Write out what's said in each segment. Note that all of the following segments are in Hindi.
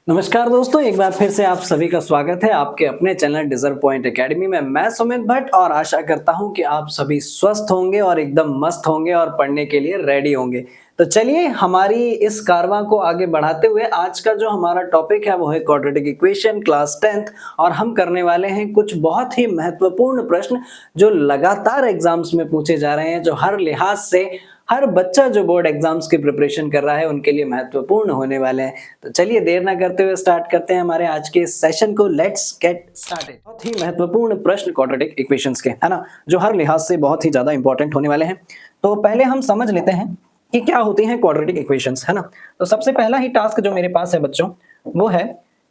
नमस्कार दोस्तों, एक बार फिर से आप सभी का स्वागत है आपके अपने चैनल डिजर्व पॉइंट एकेडमी में। मैं सुमित भट्ट और आशा करता हूं कि आप सभी स्वस्थ होंगे और एकदम मस्त होंगे और पढ़ने के लिए रेडी होंगे। तो चलिए हमारी इस कारवां को आगे बढ़ाते हुए आज का जो हमारा टॉपिक है वो है क्वाड्रेटिक इक्वेशन क्लास 10th। और हम करने वाले हैं कुछ बहुत ही महत्वपूर्ण प्रश्न जो लगातार एग्जाम्स में पूछे जा रहे हैं, जो हर लिहाज से हर बच्चा जो बोर्ड एग्जाम्स की प्रिपरेशन कर रहा है उनके लिए महत्वपूर्ण होने वाले हैं। तो चलिए देर ना करते हुए स्टार्ट करते हैं हमारे आज के सेशन को। Let's get started. बहुत ही महत्वपूर्ण प्रश्न क्वाड्रेटिक इक्वेशंस के, है ना, जो हर लिहाज से बहुत ही ज्यादा इंपॉर्टेंट होने वाले हैं। तो पहले हम समझ लेते हैं कि क्या होती हैं क्वाड्रेटिक इक्वेशंस, है ना। तो सबसे पहला ही टास्क जो मेरे पास है बच्चों वो है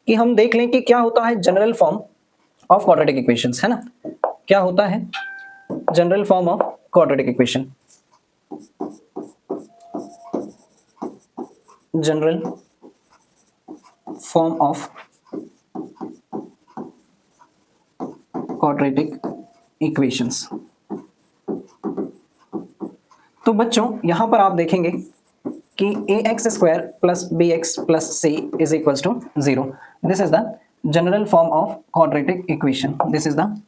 कि हम देख लें कि क्या होता है general form of quadratic equations, है ना। क्या होता है general form of quadratic equation? General form of quadratic equations. तो बच्चों यहां पर आप देखेंगे कि ax square plus bx plus c is equals to 0। This is the general form of quadratic equation. This is the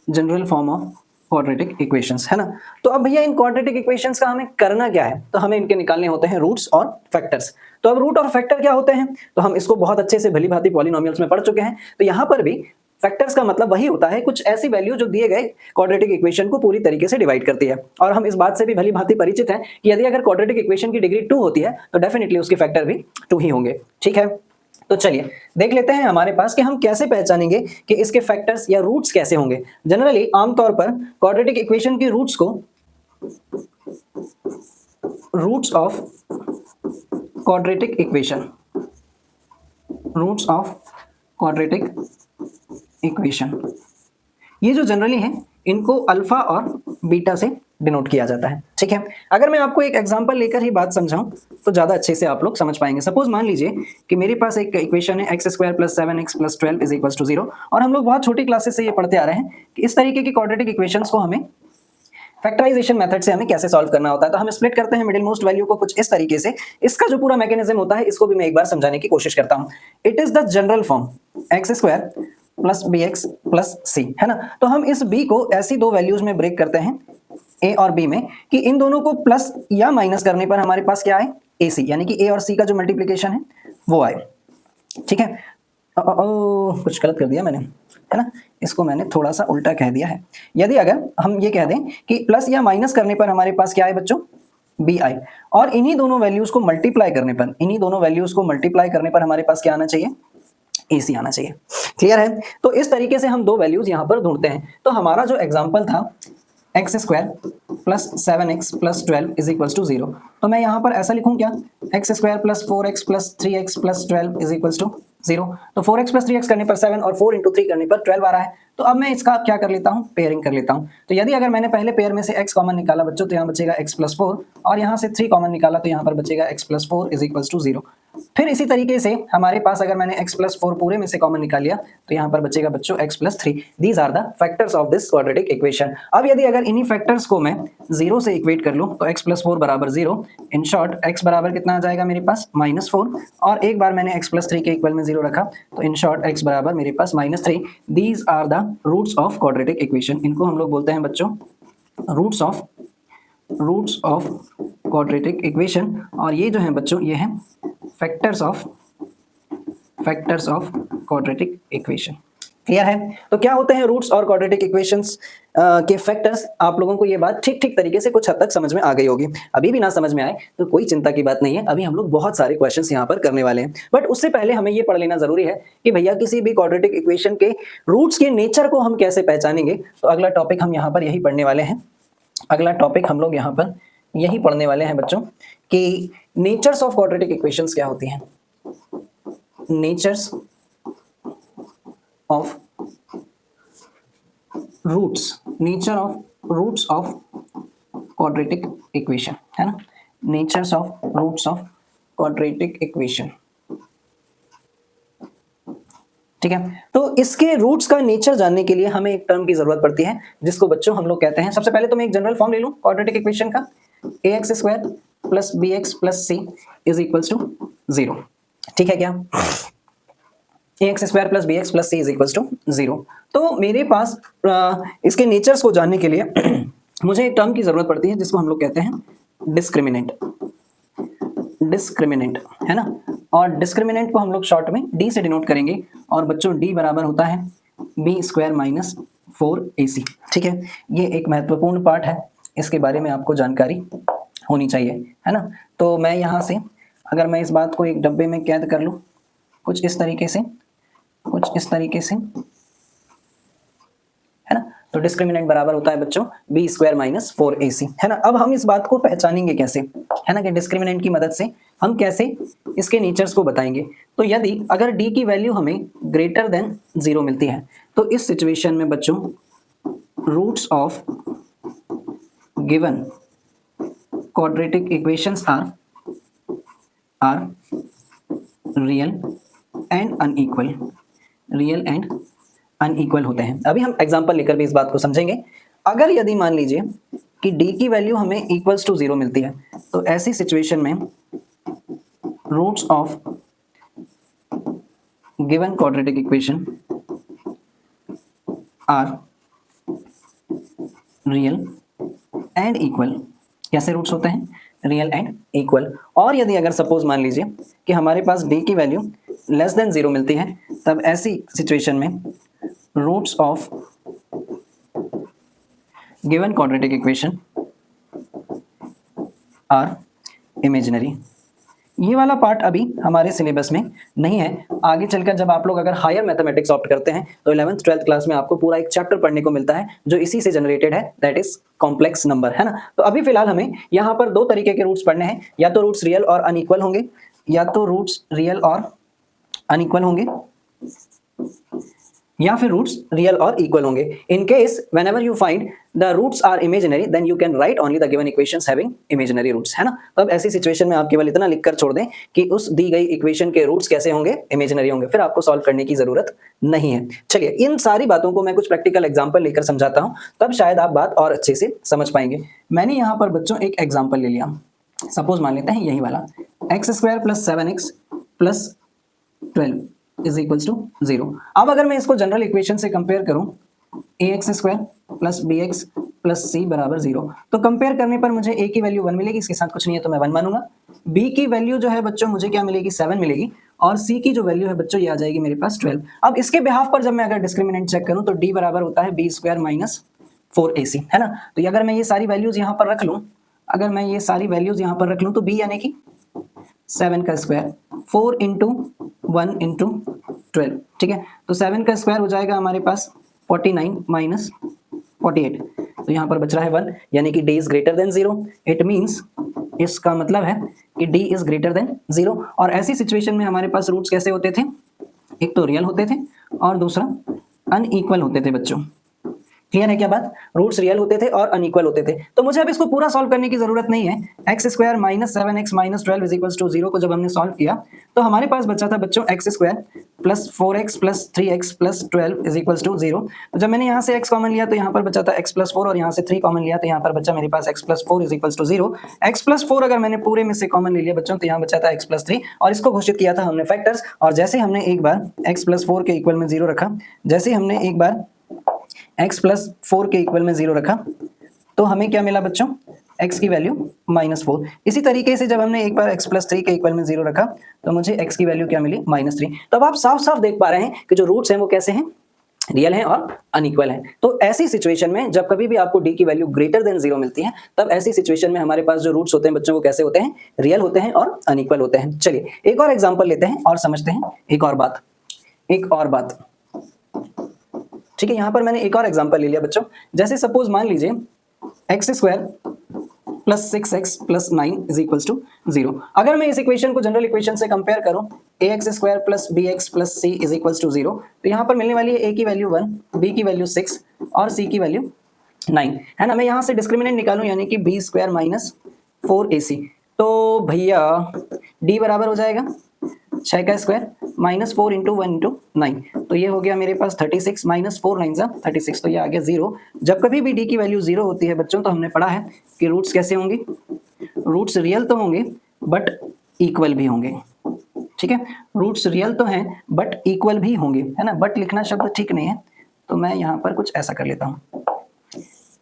general form of quadratic equations, है ना। तो अब भैया इन क्वाड्रेटिक इक्वेशंस का हमें करना क्या है? तो हमें इनके निकालने होते हैं रूट्स और फैक्टर्स। तो अब रूट और फैक्टर क्या होते हैं तो हम इसको बहुत अच्छे से भली भांति पॉलिनोमियल्स में पढ़ चुके हैं। तो यहाँ पर भी फैक्टर्स का मतलब वही होता है कुछ ऐसी वैल्यू जो दिए गए क्वाड्रेटिक इक्वेशन को पूरी तरीके से डिवाइड करती है। और हम इस बात से भी भली भांति परिचित हैं कि यदि अगर क्वाड्रेटिक इक्वेशन की डिग्री 2 होती है तो डेफिनेटली उसके फैक्टर भी 2 ही होंगे। ठीक है, तो चलिए देख लेते हैं हमारे पास कि हम कैसे पहचानेंगे कि इसके फैक्टर्स या रूट्स कैसे होंगे। जनरली आमतौर पर क्वाड्रेटिक इक्वेशन के रूट्स को roots of quadratic equation, roots of quadratic equation, ये जो जनरली है इनको अल्फा और बीटा से डिनोट किया जाता है। ठीक है, अगर मैं आपको एक एग्जांपल लेकर ही बात समझाऊं तो ज्यादा अच्छे से आप लोग समझ पाएंगे। सपोज मान लीजिए कि मेरे पास एक इक्वेशन है x square plus 7x plus 12 is equals to 0। और हम लोग बहुत छोटी क्लासेस से ये पढ़ते आ रहे हैं कि इस तरीके की क्वाड्रेटिक इक्वेशंस को हमें फैक्टराइजेशन मेथड से हमें कैसे सॉल्व करना होता है। तो हम स्प्लिट करते हैं मिडिल मोस्ट वैल्यू को कुछ इस तरीके से। इसका जो पूरा मैकेनिज्म होता है इसको भी मैं एक बार समझाने की कोशिश करता हूं। It is the general form x square plus bx plus c, है ना। तो हम इस b को ऐसी दो वैल्यूज में ब्रेक करते हैं a और b में कि इन दोनों को प्लस या माइनस करने पर हमारे पास क्या आए, ac, यानी कि a और c का जो मल्टीप्लिकेशन है वो आए। ठीक है, कुछ गलत कर दिया मैंने, है ना, इसको मैंने थोड़ा सा उल्टा कह दिया है। यदि अगर हम ये कह दें कि प्लस या माइनस करने पर हमारे पास क्या आए बच्चों, b आई, और इन्हीं दोनों वैल्यूज को मल्टीप्लाई करने पर हमारे पास क्या आना चाहिए, AC आना चाहिए। क्लियर है? तो इस तरीके से हम दो वैल्यूज यहां पर ढूंढते हैं। तो हमारा जो एग्जांपल था x square plus 7x plus 12 is equals to 0। तो मैं यहां पर ऐसा लिखूं क्या, x square plus 4x plus 3x plus 12 is equals to 0। तो 4x प्लस 3x करने पर 7 और 4 इंटू 3 करने पर 12 आ रहा है। तो अब मैं इसका क्या कर लेता हूं, पेयरिंग कर लेता हूं। तो यदि अगर मैंने पहले पेयर में से x कॉमन निकाला बच्चों तो यहाँ बचेगा x प्लस 4, और यहाँ से 3 कॉमन निकाला तो यहाँ पर बचेगा x plus 4 is equals to 0। फिर इसी तरीके से हमारे पास अगर मैंने x प्लस 4 पूरे में से कॉमन निकाल लिया तो यहाँ पर बचेगा बच्चों x plus 3। These are the factors of this quadratic equation. अब यदि अगर इन्हीं फैक्टर्स को मैं 0 से इक्वेट कर लूं तो x प्लस 4 बराबर 0। इन शॉर्ट x बराबर कितना आ जाएगा मेरे पास, -4। और एक बार मैंने x प्लस 3 के इक्वल में 0 रखा तो इन शॉर्ट x बराबर मेरे पास -3। These are the roots of quadratic equation. इनको हम लोग बोलते हैं बच्चों रूट्स ऑफ क्वाड्रेटिक इक्वेशन। और ये जो है बच्चों ये है factors of quadratic equation. Clear है? तो क्या होते हैं रूट्स और क्वाड्रेटिक इक्वेशंस के फैक्टर्स, आप लोगों को ये बात ठीक तरीके से कुछ हद तक समझ में आ गई होगी। अभी भी ना समझ में आए तो कोई चिंता की बात नहीं है, अभी हम लोग बहुत सारे क्वेश्चंस यहाँ पर करने वाले हैं। बट उससे पहले हमें ये पढ़ लेना जरूरी है कि भैया किसी भी क्वाड्रेटिक इक्वेशन के रूट्स के नेचर को हम कैसे पहचानेंगे। तो अगला टॉपिक हम यहाँ पर यही पढ़ने वाले हैं। अगला टॉपिक हम लोग यहाँ पर यही पढ़ने वाले हैं बच्चों कि नेचर्स ऑफ क्वाड्रेटिक इक्वेशंस क्या होती हैं। Natures of roots of quadratic equation, है ना। Natures of roots of quadratic equation. ठीक है, तो इसके रूट्स का नेचर जानने के लिए हमें एक टर्म की जरूरत पड़ती है जिसको बच्चों हम लोग कहते हैं, सबसे पहले तो मैं एक जनरल फॉर्म ले लूं क्वाड्रेटिक इक्वेशन का, ax square plus bx plus c is equals to 0। ठीक है क्या? A X square plus B X plus C is equal to 0। तो मेरे पास इसके नेचर्स को जानने के लिए मुझे एक टर्म की जरूरत पड़ती है जिसको हम लोग कहते हैं डिस्क्रिमिनेंट। डिस्क्रिमिनेंट है ना, और डिस्क्रिमिनेंट को हम लोग शॉर्ट में डी से डिनोट करेंगे, और बच्चों डी बराबर होता है बी स्क्वायर माइनस 4ac। ठीक है, ये एक महत्वपूर्ण पार्ट है, इसके बारे में आपको जानकारी होनी चाहिए, है ना। तो मैं यहाँ से अगर मैं इस बात को एक डब्बे में कैद कर लूँ कुछ इस तरीके से, कुछ इस तरीके से, है ना, तो डिस्क्रिमिनेंट बराबर होता है बच्चों बी स्क्वायर माइनस 4ac, है ना। अब हम इस बात को पहचानेंगे कैसे, है ना, कि डिस्क्रिमिनेंट की मदद से हम कैसे इसके नेचर्स को बताएंगे। तो यदि अगर d की वैल्यू हमें ग्रेटर देन 0 मिलती है तो इस सिचुएशन में बच्चों roots of given quadratic equations are real and unequal, real and unequal होते हैं। अभी हम एग्जांपल लेकर भी इस बात को समझेंगे। अगर यदि मान लीजिए कि d की वैल्यू हमें इक्वल्स टू 0 मिलती है तो ऐसी सिचुएशन में roots of given quadratic equation are real and equal. कैसे रूट्स होते हैं? Real and equal. और यदि अगर सपोज मान लीजिए कि हमारे पास d की वैल्यू लेस देन 0 मिलती है तब ऐसी सिचुएशन में roots of given quadratic equation are imaginary. ये वाला पार्ट अभी हमारे सिलेबस में नहीं है। आगे चलकर जब आप लोग अगर हायर मैथमेटिक्स ऑप्ट करते हैं तो 11th 12th क्लास में आपको पूरा एक चैप्टर पढ़ने को मिलता है जो इसी से जनरेटेड है, दैट इज कॉम्प्लेक्स नंबर, है ना। तो अभी फिलहाल हमें यहाँ पर दो तरीके के रूट्स पढ़ने हैं, या तो रूट्स रियल और अनइक्वल होंगे, या तो रूट्स रियल और अनइक्वल होंगे, या फिर रूट्स रियल और इक्वल होंगे। In case whenever you find the roots are imaginary then you can write only the given equations having imaginary roots, है ना। तो अब ऐसी सिचुएशन में आप केवल इतना लिखकर छोड़ दें कि उस दी गई इक्वेशन के रूट्स कैसे होंगे, इमेजिनरी होंगे, फिर आपको सॉल्व करने की जरूरत नहीं है। चलिए इन सारी बातों को मैं कुछ प्रैक्टिकल एग्जांपल लेकर समझाता हूं, तब शायद आप बात और अच्छे से समझ पाएंगे। मैंने यहाँ पर बच्चों एक एग्जाम्पल ले लिया, सपोज मान लेते हैं यही वाला x square plus 7x plus 12 is equals to 0। अब अगर मैं इसको जनरल इक्वेशन से कंपेयर करूं A X square plus B X plus C बराबर 0, तो कंपेयर करने पर मुझे ए की वैल्यू 1 मिलेगी, इसके साथ कुछ नहीं है तो मैं 1 मानूंगा। बी की वैल्यू जो है बच्चों मुझे क्या मिलेगी, 7 मिलेगी, और सी की जो वैल्यू है बच्चों ये आ जाएगी मेरे पास 12। अब इसके बिहाफ पर जब मैं अगर डिस्क्रिमिनेंट चेक करूं तो डी बराबर होता है बी स्क्वायर माइनस 4ac, है ना। तो अगर मैं ये सारी वैल्यूज यहाँ पर रख लूँ, अगर मैं ये सारी वैल्यूज यहाँ पर रख लूँ तो बी यानी कि 7 का स्क्वायर 4 इंटू 1 इंटू 12, ठीक है। तो 7 का स्क्वायर हो जाएगा हमारे पास 49 माइनस 48, तो यहाँ पर बच रहा है 1, यानी कि d is greater than 0। It means इसका मतलब है कि d इज ग्रेटर देन 0। और ऐसी सिचुएशन में हमारे पास रूट्स कैसे होते थे, एक तो रियल होते थे और दूसरा अनइक्वल होते थे बच्चों। क्लियर है क्या बात? रूट्स रियल होते थे और अनइक्वल होते थे। तो मुझे अब इसको पूरा सॉल्व करने की जरूरत नहीं है। X square minus 7x minus 12 is equals to 0 को जब हमने सॉल्व किया तो हमारे पास बचा था बच्चों x square plus 4x plus 3x plus 12 is equals to 0। तो जब मैंने यहाँ से x कॉमन लिया तो यहाँ पर बचा था x प्लस 4, और यहाँ से 3 कॉमन लिया तो यहाँ पर बचा मेरे पास x plus 4 is equals to 0। x plus 4 अगर मैंने पूरे में से कॉमन ले लिया बच्चों तो यहाँ बचा था x प्लस 3, और इसको घोषित किया था हमने फैक्टर्स। और जैसे हमने एक बार x प्लस 4 के इक्वल में 0 रखा, जैसे हमने एक बार x प्लस 4 के इक्वल में 0 रखा तो हमें क्या मिला बच्चों, x की वैल्यू -4। इसी तरीके से जब हमने एक बार x प्लस 3 के इक्वल में 0 रखा तो मुझे x की वैल्यू क्या मिली, -3। तो अब आप साफ साफ देख पा रहे हैं कि जो रूट्स हैं वो कैसे हैं, रियल हैं और अनइक्वल हैं। तो ऐसी सिचुएशन में जब कभी भी आपको d की वैल्यू ग्रेटर देन 0 मिलती है तब ऐसी सिचुएशन में हमारे पास जो रूट्स होते हैं बच्चों वो कैसे होते हैं, रियल होते हैं और अनइक्वल होते हैं। चलिए एक और एग्जाम्पल लेते हैं और समझते हैं एक और बात। ठीक है, यहाँ पर मैंने एक और एग्जांपल ले लिया बच्चों। जैसे सपोज मान लीजिए x square plus 6x plus 9 is equals to 0। अगर मैं इस इक्वेशन को जनरल इक्वेशन से कंपेयर करूं A X square plus B X plus C is equals to 0, तो यहाँ पर मिलने वाली है a की वैल्यू 1, b की वैल्यू 6 और c की वैल्यू 9, है ना। मैं यहाँ से डिस्क्रिमिनेंट निकालूं यानी कि b स्क्वायर माइनस 4ac, तो भैया d बराबर हो जाएगा 6 का स्क्वायर माइनस 4 इंटू 1 इंटू 9, तो ये हो गया मेरे पास 36 माइनस 4 9 36, तो ये आ गया 0। जब कभी भी d की वैल्यू 0 होती है बच्चों तो हमने पढ़ा है कि रूट्स कैसे होंगे, रूट्स रियल तो होंगे बट इक्वल भी होंगे, ठीक है, रूट्स रियल तो हैं बट इक्वल भी होंगे, है ना, बट लिखना शब्द ठीक नहीं है, तो मैं यहाँ पर कुछ ऐसा कर लेता हूँ,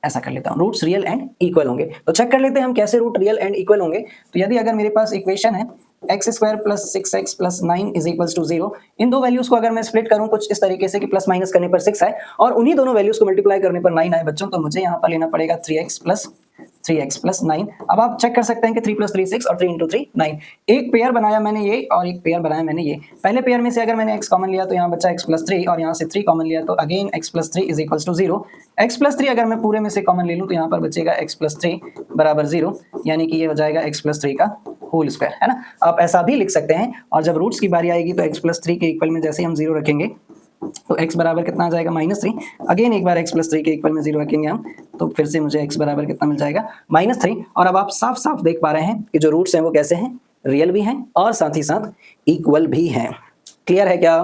ऐसा कर लेता हूँ, रूट्स रियल एंड इक्वल होंगे। तो चेक कर लेते हैं हम कैसे रूट रियल एंड इक्वल होंगे। तो यदि अगर मेरे पास इक्वेशन है x square plus 6x plus 9 is equals to 0, इन दो वैल्यूज को अगर मैं स्प्लिट करूं कुछ इस तरीके से कि प्लस माइनस करने पर 6 आए और उन्हीं दोनों वैल्यूज को मल्टीप्लाई करने पर 9 आए बच्चों, तो मुझे यहाँ पर लेना पड़ेगा 3x प्लस 9। अब आप चेक कर सकते हैं कि 3 + 3 6 और 3 × 3 9। एक पेयर बनाया मैंने ये और एक पेयर बनाया मैंने ये। पहले पेयर में से अगर मैंने x कॉमन लिया तो यहाँ बचा x + 3 और यहाँ से 3 कॉमन लिया तो again x + 3 is equals to 0। x + 3 अगर मैं पूरे में से कॉमन ले लूँ तो यहाँ पर बचेगा x + 3 बराबर 0, यानी कि ये हो जाएगा x + 3 का होल स्क्वायर, है ना। आप ऐसा भी लिख सकते हैं और जब रूट्स की बारी आएगी तो x + 3 के इक्वल में जैसे हम 0 रखेंगे तो x बराबर कितना आ जाएगा -3। अगेन एक बार x + 3 के इक्वल में 0 रखेंगे हम तो फिर से मुझे x बराबर कितना मिल जाएगा -3। और अब आप साफ साफ देख पा रहे हैं कि जो रूट्स हैं वो कैसे हैं, रियल भी हैं और साथ ही साथ इक्वल भी हैं। क्लियर है क्या?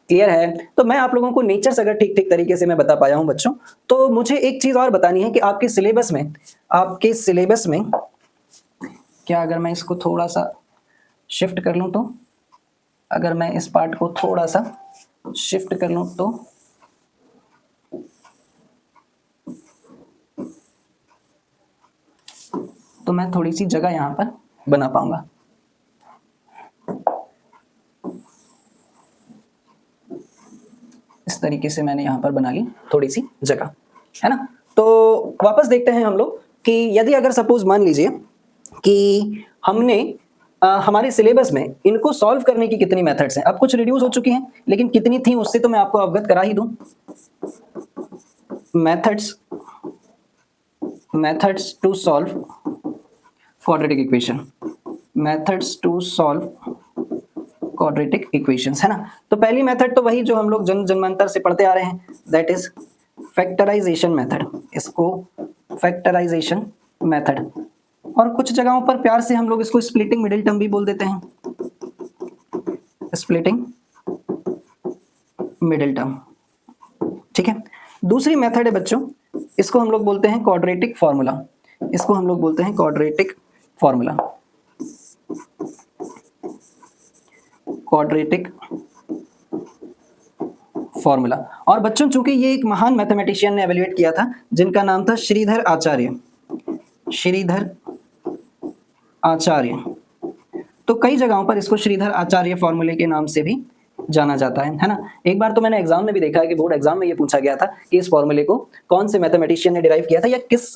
क्लियर है। तो मैं आप लोगों को नेचर्स अगर ठीक ठीक तरीके से मैं बता पाया हूं बच्चों, तो मुझे एक चीज और बतानी है कि आपके सिलेबस में क्या, अगर मैं इसको थोड़ा सा शिफ्ट कर लूं तो, अगर मैं इस पार्ट को थोड़ा सा शिफ्ट कर लूं तो मैं थोड़ी सी जगह यहां पर बना पाऊंगा। इस तरीके से मैंने यहां पर बना ली थोड़ी सी जगह, है ना। तो वापस देखते हैं हम लोग कि यदि अगर सपोज मान लीजिए कि हमने हमारे सिलेबस में इनको सॉल्व करने की कितनी मेथड्स हैं। अब कुछ रिड्यूस हो चुकी हैं लेकिन कितनी थी उससे तो मैं आपको अवगत करा ही दूं। Methods to solve quadratic equation, methods to solve quadratic equations, है ना। तो पहली मेथड तो वही जो हम लोग जन्मांतर से पढ़ते आ रहे हैं, दैट इज फैक्टराइजेशन मेथड। इसको फैक्टराइजेशन मेथड, और कुछ जगहों पर प्यार से हम लोग इसको स्प्लिटिंग मिडिल टर्म भी बोल देते हैं, स्प्लिटिंग मिडिल टर्म, ठीक है। दूसरी मेथड है बच्चों, इसको हम लोग बोलते हैं क्वाड्रेटिक फॉर्मूला, इसको हम लोग बोलते हैं क्वाड्रेटिक फॉर्मूला, क्वाड्रेटिक फॉर्मूला। और बच्चों चूंकि ये एक महान मैथमेटिशियन ने एवेल्युएट किया था जिनका नाम था श्रीधर आचार्य, श्रीधर आचार्य, तो कई जगहों पर इसको श्रीधर आचार्य फॉर्मूले के नाम से भी जाना जाता है ना। एक बार तो मैंने एग्जाम में भी देखा है कि बोर्ड एग्जाम में ये पूछा गया था कि इस फॉर्मूले को कौन से मैथमेटिशियन ने डिराइव किया था या किस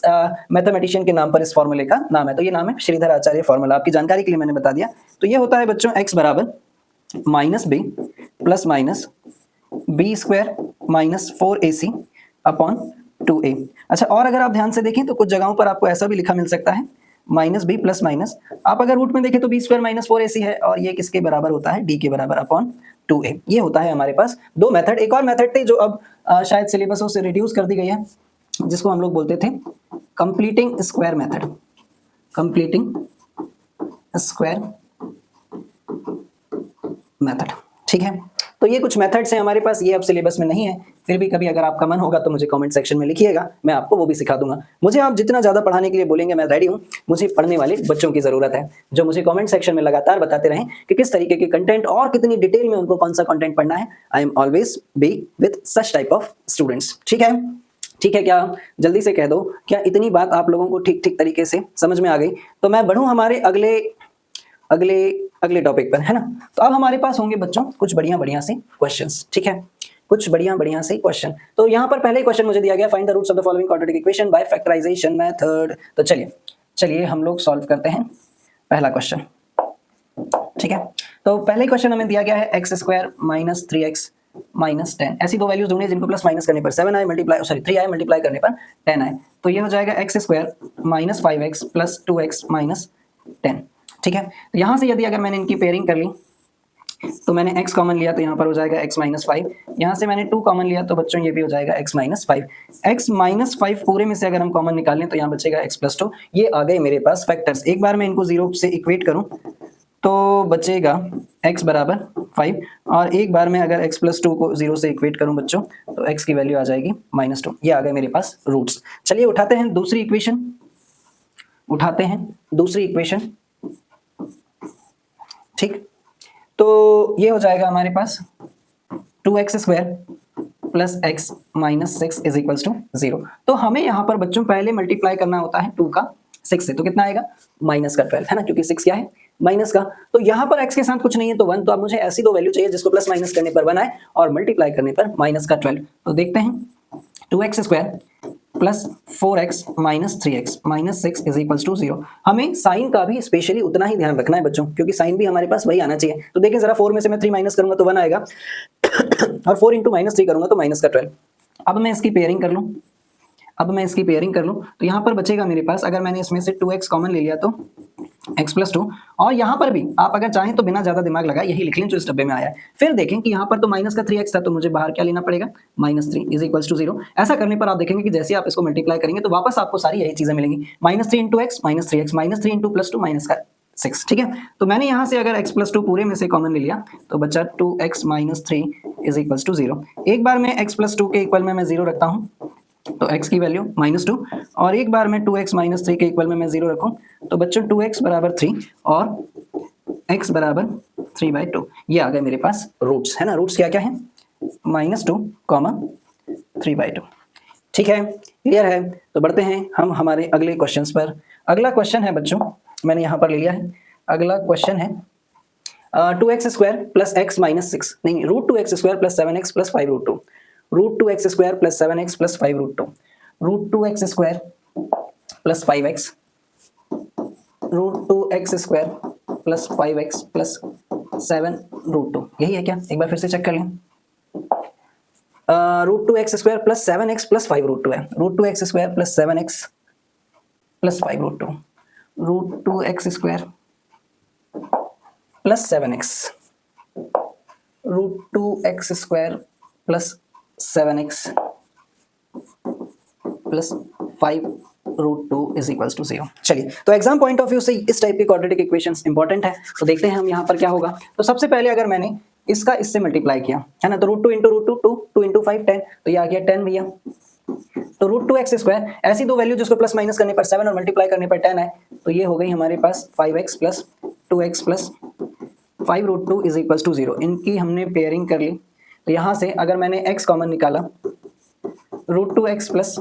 मैथमेटिशियन के नाम पर इस फॉर्मूले का नाम है, तो ये नाम है श्रीधर आचार्य फॉर्मूला। आपकी जानकारी के लिए मैंने बता दिया। तो ये होता है बच्चों x बराबर -b plus minus b square minus 4ac upon 2a। अच्छा, और अगर आप ध्यान से देखें तो कुछ जगहों पर आपको ऐसा भी लिखा मिल सकता है -b प्लस माइनस, आप अगर रूट में देखें तो b स्क्वायर माइनस 4ac है और ये किसके बराबर होता है, d के बराबर अपॉन 2a। ये होता है हमारे पास दो मेथड। एक और मेथड थी जो अब शायद सिलेबसों से रिड्यूस कर दी गई है, जिसको हम लोग बोलते थे completing square method, completing square method, ठीक है। तो ये कुछ मेथड्स हैं हमारे पास, ये अब सिलेबस में नहीं है, फिर भी कभी अगर आपका मन होगा तो मुझे कमेंट सेक्शन में लिखिएगा, मैं आपको वो भी सिखा दूंगा। मुझे आप जितना ज़्यादा पढ़ाने के लिए बोलेंगे मैं रेडी हूँ। मुझे पढ़ने वाले बच्चों की ज़रूरत है जो मुझे कमेंट सेक्शन में लगातार बताते रहें कि किस तरीके के कंटेंट और कितनी डिटेल में उनको कौन सा कंटेंट पढ़ना है। I am always be with such type of students, ठीक है। ठीक है क्या? जल्दी से कह दो, क्या इतनी बात आप लोगों को ठीक ठीक तरीके से समझ में आ गई? तो मैं बढ़ूँ हमारे अगले टॉपिक पर, है ना। तो अब हमारे पास होंगे बच्चों कुछ बढ़िया से क्वेश्चंस, ठीक है, कुछ बढ़िया से क्वेश्चन। तो यहाँ पर पहले क्वेश्चन मुझे दिया गया, find the roots of the following quadratic equation by factorization method. तो चलिए हम लोग सॉल्व करते हैं पहला क्वेश्चन, ठीक है। तो पहले क्वेश्चन हमें दिया गया है x square minus 3x minus 10, ऐसी दो वैल्यूज ढूंढिए जिनको प्लस माइनस करने पर 3i मल्टीप्लाई करने पर 10 आए। तो ये हो जाएगा x square minus 5x plus 2x minus 10, ठीक है। तो यहाँ से यदि अगर मैंने इनकी पेयरिंग कर ली तो मैंने x कॉमन लिया तो यहाँ पर हो जाएगा x माइनस 5, यहाँ से मैंने 2 कॉमन लिया तो बच्चों ये भी हो जाएगा x माइनस 5। x माइनस 5 पूरे में से अगर हम कॉमन निकालें तो यहाँ बचेगा x प्लस 2। ये आ गए मेरे पास फैक्टर्स। एक बार मैं इनको 0 से इक्वेट करूँ तो बचेगा x बराबर 5, और एक बार मैं अगर x प्लस 2 को 0 से इक्वेट करूँ बच्चों तो x की वैल्यू आ जाएगी -2। ये आ गए मेरे पास रूट्स। चलिए उठाते हैं दूसरी इक्वेशन, ठीक। तो तो ये हो जाएगा हमारे पास 2x square plus x minus 6 is equals to 0। तो हमें यहाँ पर बच्चों पहले मल्टीप्लाई करना होता है 2 का 6 से, तो कितना आएगा माइनस का 12 है ना, क्योंकि 6 क्या है माइनस का। तो यहाँ पर x के साथ कुछ नहीं है तो 1, तो अब मुझे ऐसी दो वैल्यू चाहिए जिसको प्लस माइनस करने पर 1 आए और मल्टीप्लाई करने पर माइनस का 12। तो देखते हैं 2x square plus 4x minus 3x minus 6 is equals to 0। हमें साइन का भी स्पेशली उतना ही ध्यान रखना है बच्चों, क्योंकि साइन भी हमारे पास वही आना चाहिए। तो देखें जरा 4 में से मैं 3 माइनस करूंगा तो 1 आएगा और 4 इंटू माइनस 3 करूंगा तो माइनस का 12। अब मैं इसकी पेयरिंग कर लूँ, तो यहाँ पर बचेगा मेरे पास, अगर मैंने इसमें से 2x कॉमन ले लिया तो x प्लस 2, और यहाँ पर भी आप अगर चाहें तो बिना ज़्यादा दिमाग लगाए यही लिख लें जो इस डब्बे में आया है। फिर देखें कि यहाँ पर तो माइनस का 3x था तो मुझे बाहर क्या लेना पड़ेगा माइनस 3 इज इक्वल्स टू 0। ऐसा करने पर आप देखेंगे कि जैसे आप इसको मल्टीप्लाई करेंगे तो वापस आपको सारी यही चीज़ें मिलेंगी, minus 3 into x minus 3x minus 3 into plus 2 minus का 6। ठीक है, तो मैंने यहाँ से अगर x प्लस 2 पूरे में से कॉमन ले लिया तो बचा 2x minus 3 is equals to 0। एक बार मैं x प्लस 2 के इक्वल में मैं 0 रखता हूँ तो x की वैल्यू माइनस 2, और एक बार मैं 2x माइनस 3 के इक्वल में मैं 0 रखूं तो बच्चों 2x बराबर 3 और x बराबर 3/2। ये आ गए मेरे पास रूट्स, है ना। रूट्स क्या क्या है -2, 3/2। ठीक है, क्लियर है। तो बढ़ते हैं हम हमारे अगले क्वेश्चंस पर। अगला क्वेश्चन है बच्चों, मैंने यहाँ पर ले लिया है। अगला क्वेश्चन है 2x square plus x minus 6, नहीं, root 2x square plus 7x plus 5√2, root 2x square plus 7x plus 5√2, root 2x square plus 5x, root 2x square plus 5x plus 7√2। यही है क्या? एक बार फिर से चेक कर लें। Root 2x square plus 7x plus 5√2 है, root 2x square plus 7x plus 5√2, root 2x square plus 7x, root 2x square plus 7x plus 5√2 is equals to 0। चलिए, तो एग्जाम पॉइंट ऑफ व्यू से इस टाइप की क्वाड्रेटिक इक्वेशंस इंपॉर्टेंट है। तो देखते हैं हम यहाँ पर क्या होगा। तो सबसे पहले अगर मैंने इसका इससे मल्टीप्लाई किया है ना, तो रूट 2 इंटू रूट 2 2 इंटू 5 10, तो ये आ गया 10 भैया। तो रूट 2x स्क्वायर, ऐसी दो वैल्यू जिसको प्लस माइनस करने पर 7 और मल्टीप्लाई करने पर 10 है, तो ये हो गई हमारे पास 5x plus 2x plus 5√2 is equals to 0। इनकी हमने पेयरिंग कर ली। तो यहाँ से अगर मैंने x कॉमन निकाला, रूट 2x प्लस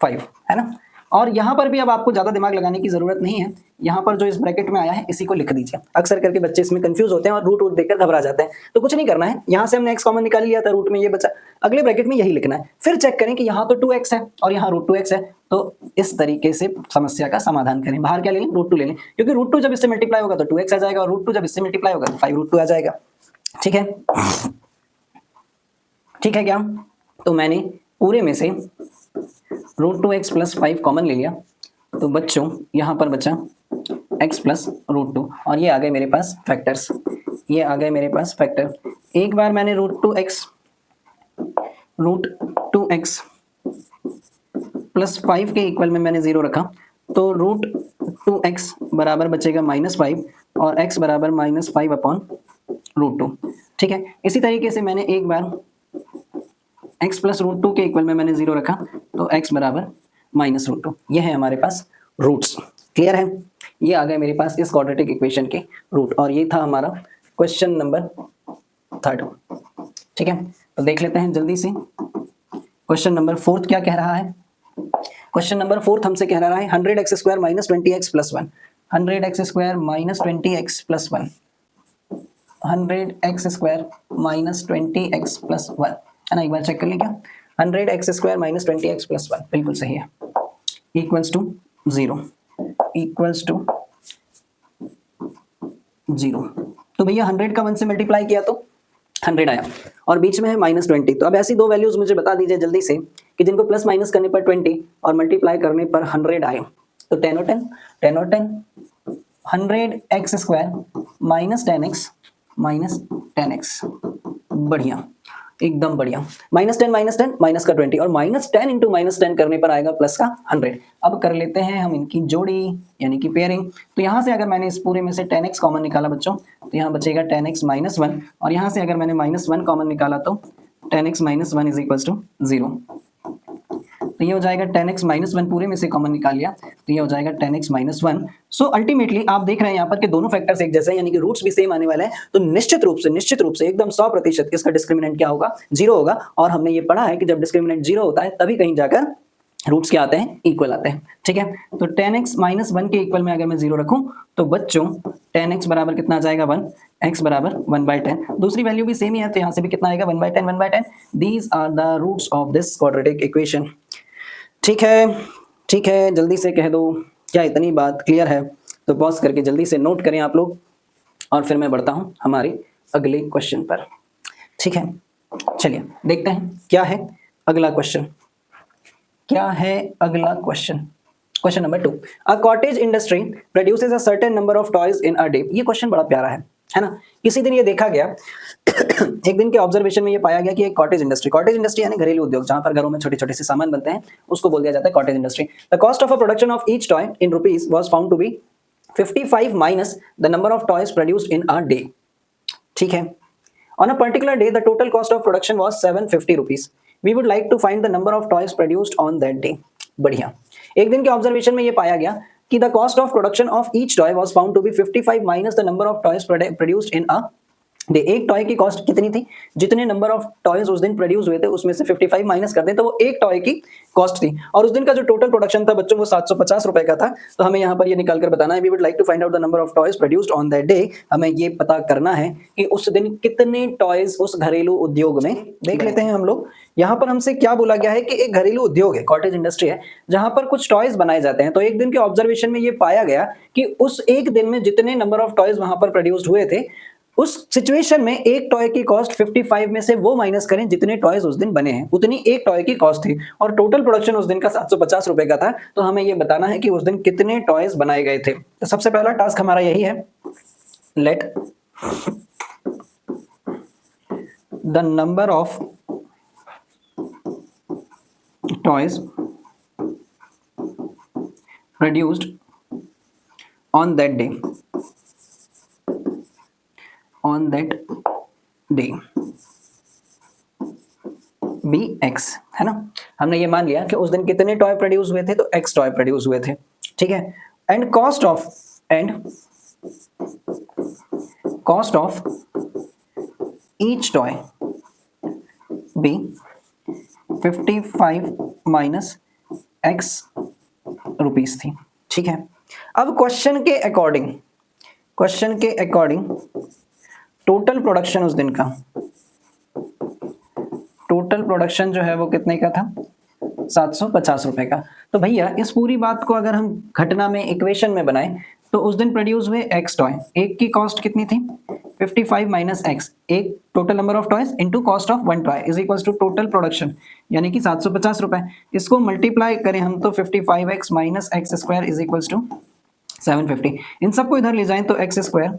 5 है ना, और यहाँ पर भी अब आपको ज़्यादा दिमाग लगाने की ज़रूरत नहीं है। यहाँ पर जो इस ब्रैकेट में आया है इसी को लिख दीजिए। अक्सर करके बच्चे इसमें कंफ्यूज होते हैं और रूट देखकर घबरा जाते हैं, तो कुछ नहीं करना है। यहाँ से हमने x कॉमन निकाल लिया था, रूट में ये बचा, अगले ब्रैकेट में यही लिखना है। फिर चेक करें कि यहाँ तो 2x है और यहाँ रूट 2x है, तो इस तरीके से समस्या का समाधान करें। बाहर क्या ले लें, रूट 2 ले लें, क्योंकि रूट 2 जब इससे मल्टीप्लाई होगा तो 2x आ जाएगा और रूट 2 जब इससे मल्टीप्लाई होगा तो 5√2 आ जाएगा। ठीक है, ठीक है क्या? तो मैंने पूरे में से रूट 2x प्लस 5 कॉमन ले लिया, तो बच्चों यहाँ पर बचा x प्लस रूट 2 और ये आ गए मेरे पास फैक्टर्स, ये आ गए मेरे पास फैक्टर। एक बार मैंने रूट 2x प्लस 5 के इक्वल में मैंने 0 रखा, तो रूट 2x बराबर बचेगा -5 और x बराबर -5/√2। ठीक है, इसी तरीके से मैंने एक बार x प्लस रूट 2 के इक्वल में मैंने 0 रखा, तो x बराबर -√2। ये है हमारे पास रूट्स। क्लियर है? ये आ गए मेरे पास इस क्वाड्रेटिक इक्वेशन के रूट, और ये था हमारा क्वेश्चन नंबर 3। ठीक है, तो देख लेते हैं जल्दी से क्वेश्चन नंबर 4 क्या कह रहा है। क्वेश्चन नंबर 4 हमसे कह रहा है 100x square minus 20x plus 1, 100x square minus 20x plus 1, 100x square minus 20x plus 1, है ना। एक बार चेक कर लें क्या, 100x square minus 20x plus 1 बिल्कुल सही है, इक्वल्स टू 0, इक्वल्स टू 0। तो भैया 100 का 1 से मल्टीप्लाई किया तो 100 आया और बीच में है -20। तो अब ऐसी दो वैल्यूज मुझे बता दीजिए जल्दी से कि जिनको प्लस माइनस करने पर 20 और मल्टीप्लाई करने पर 100 आए। तो 10 और 10, 10 और 10, 100x square minus 10x minus 10x, बढ़िया, एकदम बढ़िया। -10 माइनस का 20 और -10 इंटू -10 करने पर आएगा प्लस का 100। अब कर लेते हैं हम इनकी जोड़ी यानी कि पेयरिंग। तो यहाँ से अगर मैंने इस पूरे में से 10x कॉमन निकाला बच्चों, तो यहाँ बचेगा 10x माइनस 1, और यहाँ से अगर मैंने -1 कॉमन निकाला तो 10x minus 1 is equals to 0। तो ये हो जाएगा 10x माइनस 1, पूरे में से कॉमन निकाल लिया तो ये हो जाएगा 10x माइनस 1। सो अल्टीमेटली आप देख रहे हैं यहाँ पर कि दोनों फैक्टर्स एक जैसे हैं, यानी कि रूट्स भी सेम आने वाले हैं। तो निश्चित रूप से एकदम 100% इसका डिस्क्रिमिनेंट क्या होगा, 0 होगा। और हमने ये पढ़ा है कि जब डिस्क्रिमिनेंट 0 होता है तभी कहीं जाकर रूट्स क्या आते हैं, इक्वल आते हैं। ठीक है, तो 10x माइनस 1 के इक्वल में अगर मैं 0 रखूं तो बच्चों 10x बराबर कितना आ जाएगा 1, x बराबर 1/10। दूसरी वैल्यू भी सेम ही है तो यहाँ से भी कितना आएगा 1/10 1/10। These are the roots of this quadratic equation. ठीक है, जल्दी से कह दो, क्या इतनी बात क्लियर है? तो पॉज करके जल्दी से नोट करें आप लोग, और फिर मैं बढ़ता हूं हमारे अगले क्वेश्चन पर। ठीक है, चलिए देखते हैं क्या है अगला question. Question number 2। A cottage industry produces a certain number of toys in a day. ये क्वेश्चन बड़ा प्यारा है ना। किसी दिन ये देखा गया एक दिन के ऑब्जर्वेशन में ये पाया गया कि एक कॉटेज इंडस्ट्री यानी घरेलू उद्योग, जहां पर घरों में छोटे छोटे से सामान बनते हैं, उसको बोल दिया जाता है cottage industry. The cost of a production of each toy in rupees was found to be 55 minus the number of toys produced in a day. ठीक है, on a particular day the total cost of production was 750 rupees. We would like to find the number of toys produced on that day. बढ़िया, एक दिन के ऑब्जर्वेशन में ये पाया गया कि the cost of production of each toy was found to be 55 minus the number of toys produced in a day. एक टॉय की कॉस्ट कितनी थी, जितने नंबर ऑफ टॉयज उस दिन प्रोड्यूस हुए थे उसमें से 55 माइनस कर दें तो वो एक टॉय की कॉस्ट थी। और उस दिन का जो टोटल प्रोडक्शन था बच्चों वो 750 रुपए का था। तो हमें यहाँ पर ये निकाल कर बताना है, we would like to find out the number of toys produced on that day. हमें ये पता करना है कि उस दिन कितने टॉयज उस घरेलू उद्योग में। देख लेते हैं हम लोग, यहाँ पर हमसे क्या बोला गया है कि एक घरेलू उद्योग है, कॉटेज इंडस्ट्री है, जहां पर कुछ टॉयज बनाए जाते हैं। तो एक दिन के ऑब्जर्वेशन में ये पाया गया कि उस एक दिन में जितने नंबर ऑफ टॉयज वहां पर प्रोड्यूस्ड हुए थे, उस सिचुएशन में एक टॉय की कॉस्ट 55 में से वो माइनस करें जितने टॉयज उस दिन बने हैं, उतनी एक टॉय की कॉस्ट थी। और टोटल प्रोडक्शन उस दिन का 750 रुपए का था। तो हमें ये बताना है कि उस दिन कितने टॉयज बनाए गए थे। तो सबसे पहला टास्क हमारा यही है, let the number of toys produced on that day be x, है ना। हमने ये मान लिया कि उस दिन कितने टॉय प्रोड्यूस हुए थे, तो x टॉय प्रोड्यूस हुए थे। ठीक है, and cost of each toy be 55 minus x rupees थी। ठीक है, अब क्वेश्चन के अकॉर्डिंग टोटल प्रोडक्शन उस दिन का, टोटल प्रोडक्शन जो है वो कितने का था, 750 रुपए का। तो भैया इस पूरी बात को अगर हम घटना में इक्वेशन में बनाएं तो उस दिन प्रोड्यूस हुए x टॉय, एक की कॉस्ट कितनी थी 55 माइनस x, एक total number of toys into cost of one toy is equals to total production, यानी कि 750 रुपए। इसको मल्टीप्लाई करें हम तो 55x minus x square is equals to 750। इन सबको इधर ले जाएं तो x square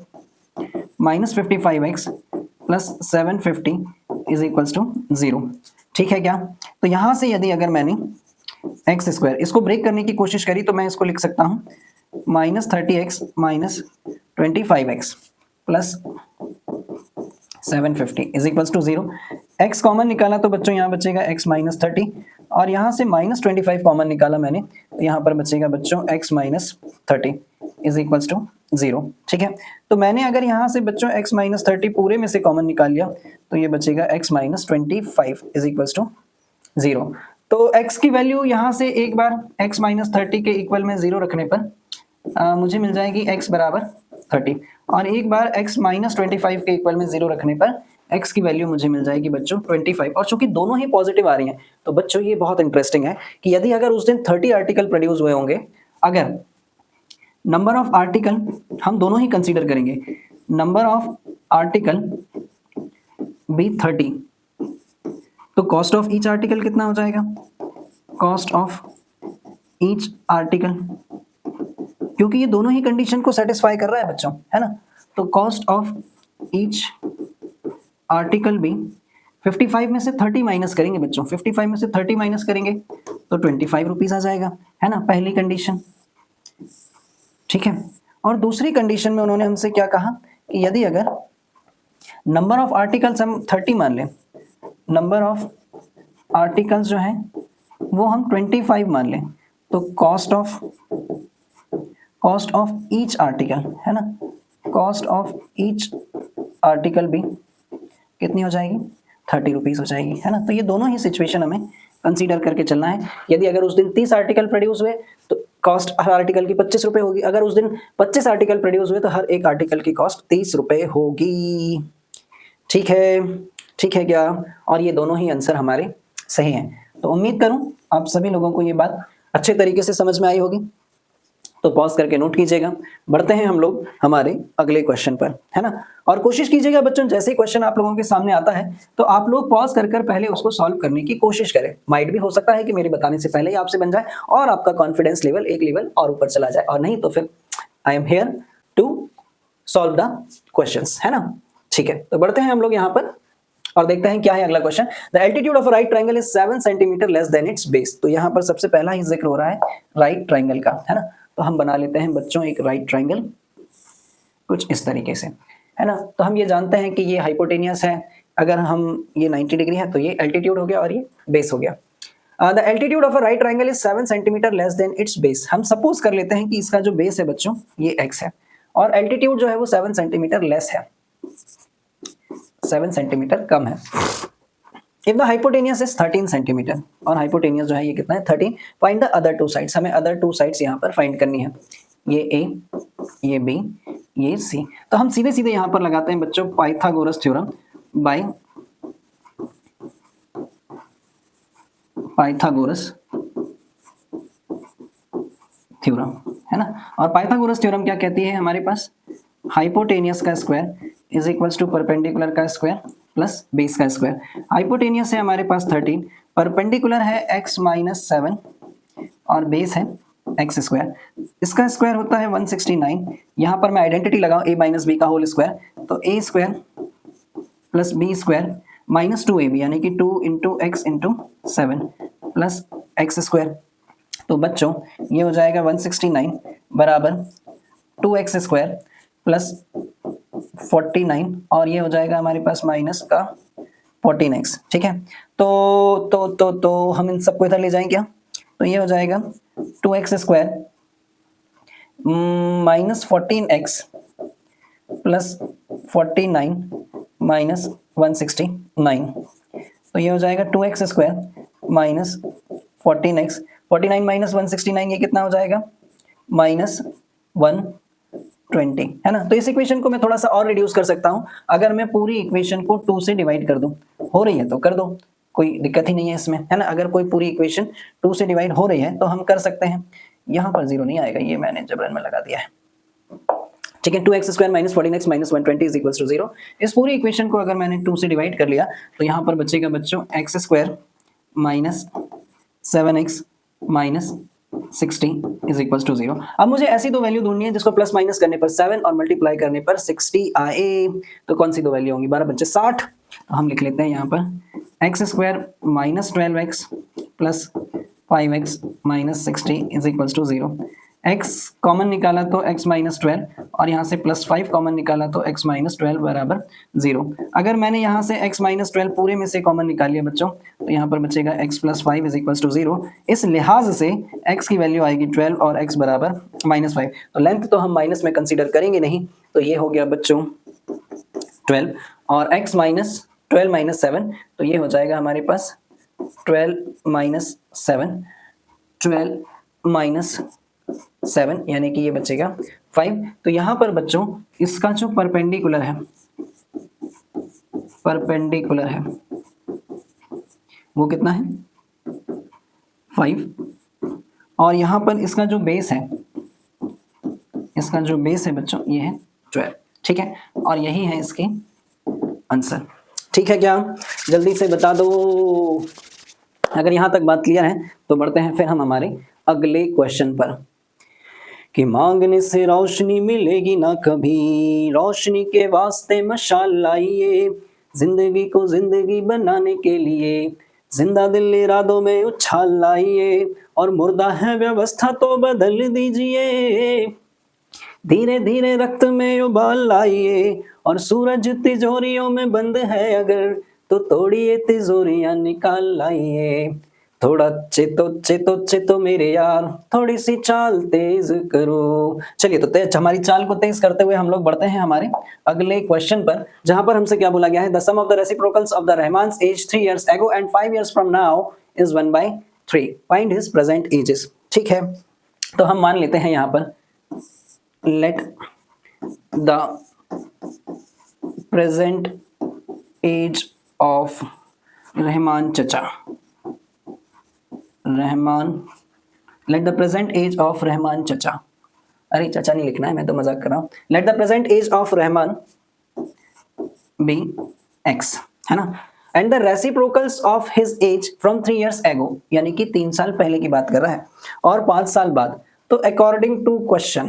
minus 55x plus 750 is equals to 0। ठीक है क्या? तो यहां से यदि अगर मैंने एक्स स्क्वायर इसको ब्रेक करने की कोशिश करी तो मैं इसको लिख सकता हूं minus 30x minus 25x plus 750 is equals to 0। x common निकाला तो बच्चों यहाँ बचेगा x माइनस 30 और यहाँ से माइनस 25 कॉमन निकाला मैंने तो यहाँ पर बचेगा बच्चों x minus 30 is equals to 0। ठीक है, तो मैंने अगर यहाँ से बच्चों x माइनस 30 पूरे में से कॉमन निकाल लिया तो ये बचेगा x minus 25 is equals to 0। तो x की वैल्यू यहाँ से एक बार x माइनस 30 के इक्वल में 0 रखने पर मुझे मिल जाएगी x बराबर 30 और एक बार x माइनस 25 के इक्वल में 0 रखने पर x की वैल्यू मुझे मिल जाएगी बच्चों 25। और चूंकि दोनों ही पॉजिटिव आ रही हैं तो बच्चों ये बहुत इंटरेस्टिंग है कि यदि अगर उस दिन 30 आर्टिकल प्रोड्यूस हुए होंगे, अगर नंबर ऑफ आर्टिकल हम दोनों ही कंसीडर करेंगे, नंबर ऑफ आर्टिकल बी 30 तो कॉस्ट ऑफ ईच आर्टिकल कितना हो जाएगा, कॉस्ट ऑफ ईच आर्टिकल, क्योंकि ये दोनों ही कंडीशन को सेटिस्फाई कर रहा है बच्चों, है ना। तो कॉस्ट ऑफ ईच आर्टिकल भी 55 में से 30 माइनस करेंगे बच्चों, 55 में से 30 माइनस करेंगे तो 25 रुपीज आ जाएगा, है ना, पहली कंडीशन। ठीक है, और दूसरी कंडीशन में उन्होंने हमसे क्या कहा कि यदि अगर नंबर ऑफ आर्टिकल्स हम 30 मान लें, नंबर ऑफ आर्टिकल्स जो है वो हम 25 मान लें, तो कॉस्ट ऑफ ईच आर्टिकल है ना, कॉस्ट ऑफ ईच आर्टिकल भी कितनी हो जाएगी, 30 रुपीज़ हो जाएगी, है ना। तो ये दोनों ही सिचुएशन हमें कंसीडर करके चलना है। यदि अगर उस दिन 30 आर्टिकल प्रोड्यूस हुए तो कॉस्ट हर आर्टिकल की 25 रुपये होगी, अगर उस दिन 25 आर्टिकल प्रोड्यूस हुए तो हर एक आर्टिकल की कॉस्ट 30 रुपये होगी। ठीक है क्या? और ये दोनों ही आंसर हमारे सही हैं। तो उम्मीद करूं आप सभी लोगों को ये बात अच्छे तरीके से समझ में आई होगी। तो पॉज करके नोट कीजिएगा। बढ़ते हैं हम लोग हमारे अगले क्वेश्चन पर, है ना। और कोशिश कीजिएगा बच्चों, जैसे ही क्वेश्चन आप लोगों के सामने आता है तो आप लोग पॉज कर पहले उसको सॉल्व करने की कोशिश करें। माइट भी हो सकता है कि मेरे बताने से पहले ही आपसे बन जाए और आपका कॉन्फिडेंस लेवल एक लेवल और ऊपर चला जाए, और नहीं तो फिर I am here to solve the questions, है ना। ठीक है, तो बढ़ते हैं हम लोग यहाँ पर और देखते हैं क्या है अगला question. The altitude of a right triangle is 7 centimetre less than it's base. तो यहाँ पर सबसे पहला ही जिक्र हो रहा है राइट ट्रायंगल का, है ना। तो हम बना लेते हैं बच्चों एक राइट ट्रायंगल कुछ इस तरीके से, है ना। तो हम ये जानते हैं कि ये हाइपोटेनियस है, अगर हम ये 90 डिग्री है तो ये एल्टीट्यूड हो गया और ये बेस हो गया। The altitude of a right triangle is 7 centimetre less than it's base. हम सपोज कर लेते हैं कि इसका जो बेस है बच्चों ये x है और एल्टीट्यूड जो है वो 7 सेंटीमीटर लेस है, 7 सेंटीमीटर कम है। If the hypotenuse is 13 centimetre, और हाइपोटेनियस जो है ये कितना है 13, find the other two sides. हमें अदर टू साइड्स यहाँ पर फाइंड करनी है, ये a, ये b, ये c। तो हम सीधे सीधे यहाँ पर लगाते हैं बच्चों Pythagoras theorem by Pythagoras theorem, है ना। और पाइथागोरस थ्योरम क्या कहती है हमारे पास, हाइपोटेनियस का square is equals to perpendicular का स्क्वायर प्लस बेस का स्क्वायर। हाइपोटेनियस है हमारे पास 13, परपेंडिकुलर है x माइनस 7 और बेस है एक्स स्क्वायर। इसका स्क्वायर होता है 169। यहाँ पर मैं आइडेंटिटी लगाऊं a माइनस बी का होल स्क्वायर, तो a square plus B square minus 2ab यानी कि 2 into x into 7 plus x square. तो बच्चों ये हो जाएगा 169 बराबर 2x स्क्वायर प्लस 49 और ये हो जाएगा हमारे पास माइनस का 14x। ठीक है, तो हम इन सबको इधर ले जाएं क्या, तो ये हो जाएगा 2x square minus 14x plus 49 minus 169। तो ये हो जाएगा 2x square minus 14x, 49 minus 169 ये कितना हो जाएगा माइनस 120, है ना। तो इस इक्वेशन को मैं थोड़ा सा और रिड्यूस कर सकता हूं, अगर मैं पूरी इक्वेशन को 2 से डिवाइड कर दूं, हो रही है तो कर दो, कोई दिक्कत ही नहीं है इसमें, है ना। अगर कोई पूरी इक्वेशन 2 से डिवाइड हो रही है तो हम कर सकते हैं। यहाँ पर 0 नहीं आएगा, ये मैंने जबरन में लगा दिया है। ठीक है, 2x square minus 14x minus 120 is equals to 0। इस पूरी इक्वेशन को अगर मैंने 2 से डिवाइड कर लिया तो यहाँ पर बचेगा बच्चों x square minus 7x minus 60 is equals to 0। अब मुझे ऐसी दो वैल्यू ढूंढनी है जिसको प्लस माइनस करने पर 7 और मल्टीप्लाई करने पर 60 आए। तो कौन सी दो वैल्यू होंगी, 12 बच्चे 60। तो हम लिख लेते हैं यहाँ पर x square minus 12x plus 5x minus 60 is equals to 0। x common निकाला तो x माइनस 12 और यहाँ से प्लस 5 कॉमन निकाला तो x माइनस 12 बराबर 0। अगर मैंने यहाँ से x माइनस 12 पूरे में से कॉमन निकाल लिया बच्चों तो यहाँ पर बचेगा x plus 5 is equals to 0। इस लिहाज से x की वैल्यू आएगी 12 और x बराबर माइनस 5। तो लेंथ तो हम माइनस में कंसिडर करेंगे नहीं, तो ये हो गया बच्चों 12 और x माइनस 12 माइनस 7, तो ये हो जाएगा हमारे पास 12 माइनस 7, 12 माइनस 7 यानी कि ये बचेगा 5। तो यहाँ पर बच्चों इसका जो परपेंडिकुलर है वो कितना है 5, और यहाँ पर इसका जो बेस है बच्चों ये है 12। ठीक है, और यही है इसके आंसर। ठीक है क्या, जल्दी से बता दो। अगर यहाँ तक बात क्लियर है तो बढ़ते हैं फिर हम हमारे अगले क्वेश्चन पर कि मांगने से रोशनी मिलेगी ना कभी, रोशनी के वास्ते मशाल लाइए, जिंदगी को जिंदगी बनाने के लिए जिंदा दिल इरादों में उछाल लाइए, और मुर्दा है व्यवस्था तो बदल दीजिए, धीरे धीरे रक्त में उबाल लाइए, और सूरज तिजोरियों में बंद है अगर तो तोड़िए तिजोरियां निकाल लाइए। थोड़ा चेतो चेतो चेतो मेरे यार, थोड़ी सी चाल तेज करो। चलिए तो तेज हमारी चाल को तेज करते हुए हम लोग बढ़ते हैं हमारे अगले क्वेश्चन पर, जहां पर हमसे क्या बोला गया है, the sum of the reciprocals of the Rahman's age 3 years ago and 5 years from now is 1/3, find his present ages. ठीक है, तो हम मान लेते हैं यहां पर let the present age of Rahman चचा, Rahman, let the present age of Rahman चचा, अरे चचा नहीं लिखना है, मैं तो मजाक कर रहा हूं। Let the present age of Rahman be x, है ना, and the reciprocals of his age from 3 years ago, यानी कि 3 साल पहले की बात कर रहा है, और 5 साल बाद। तो according to question,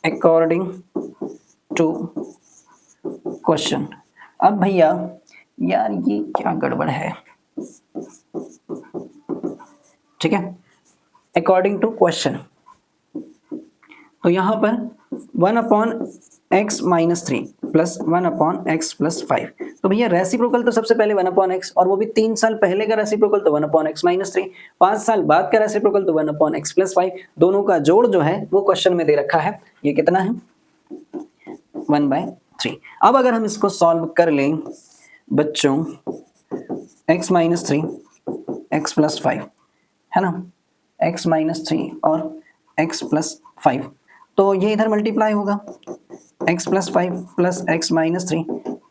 according to question, अब भैया यार ये क्या गड़बड़ है, ठीक है, अकॉर्डिंग टू क्वेश्चन, तो यहां पर 1/x - 3 प्लस 1/x + 5, तो भैया रेसिप्रोकल तो सबसे पहले 1/x, और वो भी 3 साल पहले का रेसिप्रोकल तो 1/x - 3, 5 साल बाद का रेसिप्रोकल तो 1/x + 5, दोनों का जोड़ जो है वो क्वेश्चन में दे रखा है, ये कितना है 1/3। अब अगर हम इसको सॉल्व कर लें बच्चों, x - 3 x + 5, है ना, x - 3 और x + 5, तो ये इधर मल्टीप्लाई होगा, x + 5 + x - 3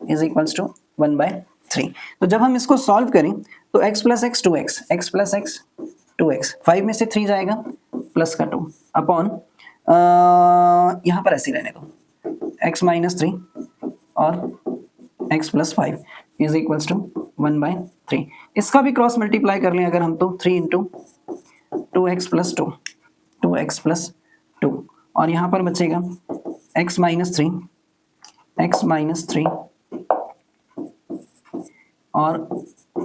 = 1/3। तो जब हम इसको सॉल्व करें तो x + x 2x, x + x 2x, 5 में से 3 जाएगा प्लस का 2 अपॉन, यहाँ पर ऐसे रहने दो, x - 3 और x + 5 = 1/3। इसका भी क्रॉस मल्टीप्लाई कर लें अगर हम, तो 3 × 2x + 2, 2x + 2, और यहाँ पर बचेगा x - 3, x - 3 और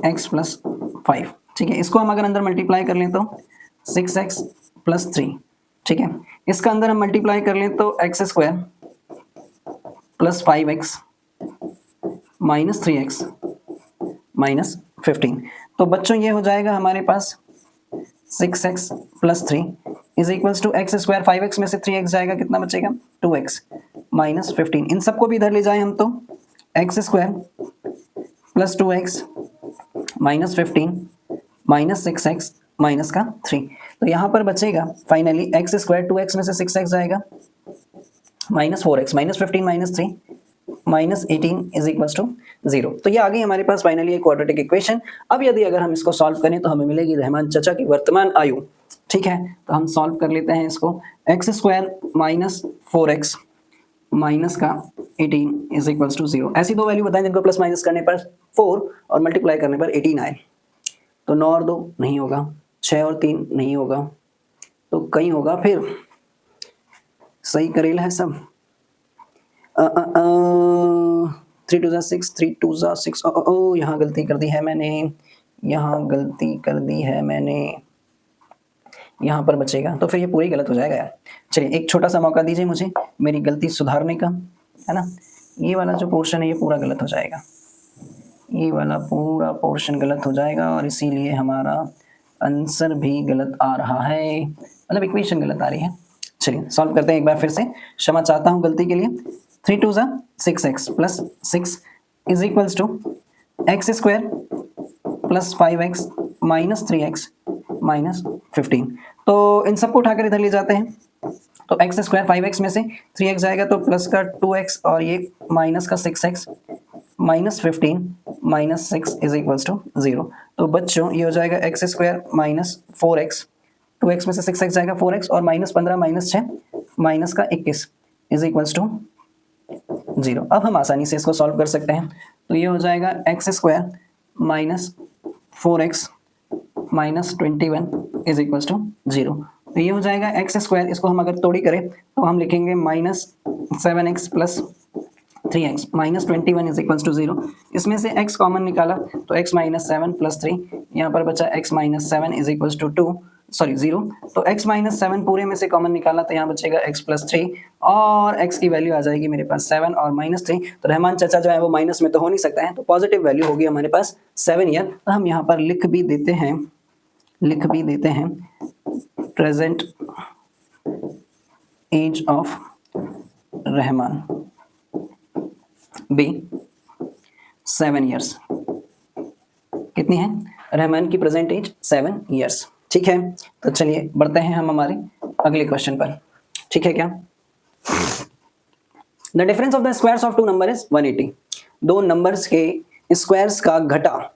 x + 5, ठीक है। इसको हम अगर अंदर मल्टीप्लाई कर लें तो 6x + 3, ठीक है। इसका अंदर हम मल्टीप्लाई कर लें तो x² + 5x - 3x - 15, तो बच्चों ये हो जाएगा हमारे पास 6x + 3 = x², 5x में से 3x जाएगा, कितना बचेगा 2x - 15। इन सबको भी इधर ले जाएं हम तो x² + 2x - 15 - 6x - 3, तो यहाँ पर बचेगा फाइनली x², 2x में से 6x जाएगा -4x, -15 - 3 -18 = 0। तो ये आ गई हमारे पास फाइनली एक क्वाड्रेटिक इक्वेशन। अब यदि अगर हम इसको सॉल्व करें तो हमें मिलेगी रहमान चचा की वर्तमान आयु, ठीक है। तो हम सॉल्व कर लेते हैं इसको, x² - 4x -18 = 0। ऐसी दो वैल्यू बताएं जिनको प्लस माइनस करने पर 4 और मल्टीप्लाई करने पर 18 आए। तो 9 और 2 नहीं होगा, 6 और 3 नहीं होगा, तो कहीं होगा फिर, सही करेल है सब। 3 2 6, 3 2 6, यहाँ गलती कर दी है मैंने, यहाँ गलती कर दी है मैंने, यहाँ पर बचेगा, तो फिर ये पूरी गलत हो जाएगा यार। चलिए एक छोटा सा मौका दीजिए मुझे मेरी गलती सुधारने का, है ना। ये वाला जो पोर्शन है ये पूरा गलत हो जाएगा, ये वाला पूरा पोर्शन गलत हो जाएगा, और इसीलिए हमारा आंसर भी गलत आ रहा है, मतलब इक्वेशन गलत आ रही है। चलिए सॉल्व करते हैं एक बार फिर से, क्षमा चाहता हूँ गलती के लिए। 3 2 6x + 6 = x² + 5x - 3x - 15, तो इन सबको उठाकर इधर ले जाते हैं, तो x² 5x में से 3x जाएगा तो प्लस का 2x, और ये माइनस का 6x - 15 - 6 = 0। तो बच्चों ये हो जाएगा x² - 4x, 2x में से 6x जाएगा 4x, और -15 - 6 माइनस का 21 = 0। अब हम आसानी से इसको सॉल्व कर सकते हैं, तो ये हो जाएगा x² - 4x - 21 = 0। तो ये हो जाएगा x², इसको हम अगर तोड़ी करें तो हम लिखेंगे -7x + 3x - 21 = 0। इसमें से x कॉमन निकाला तो x - 7 + 3, यहाँ पर बचा x - 7 = 2, सॉरी 0, तो x माइनस 7 पूरे में से कॉमन निकाला तो यहाँ बचेगा x प्लस 3 और x की वैल्यू आ जाएगी मेरे पास 7 और माइनस 3। तो रहमान चाचा जो है वो माइनस में तो हो नहीं सकता है, तो पॉजिटिव वैल्यू होगी हमारे पास 7 ईयर। तो हम यहाँ पर लिख भी देते हैं present age of Rahman be 7 years. कितनी है रहमान की प्रेजेंट एज? 7 ईयर्स। ठीक है, तो चलिए बढ़ते हैं हम हमारे अगले क्वेश्चन पर। ठीक है क्या? The difference of the squares of two number is 180। दो नंबर्स के स्क्वायर्स का घटा,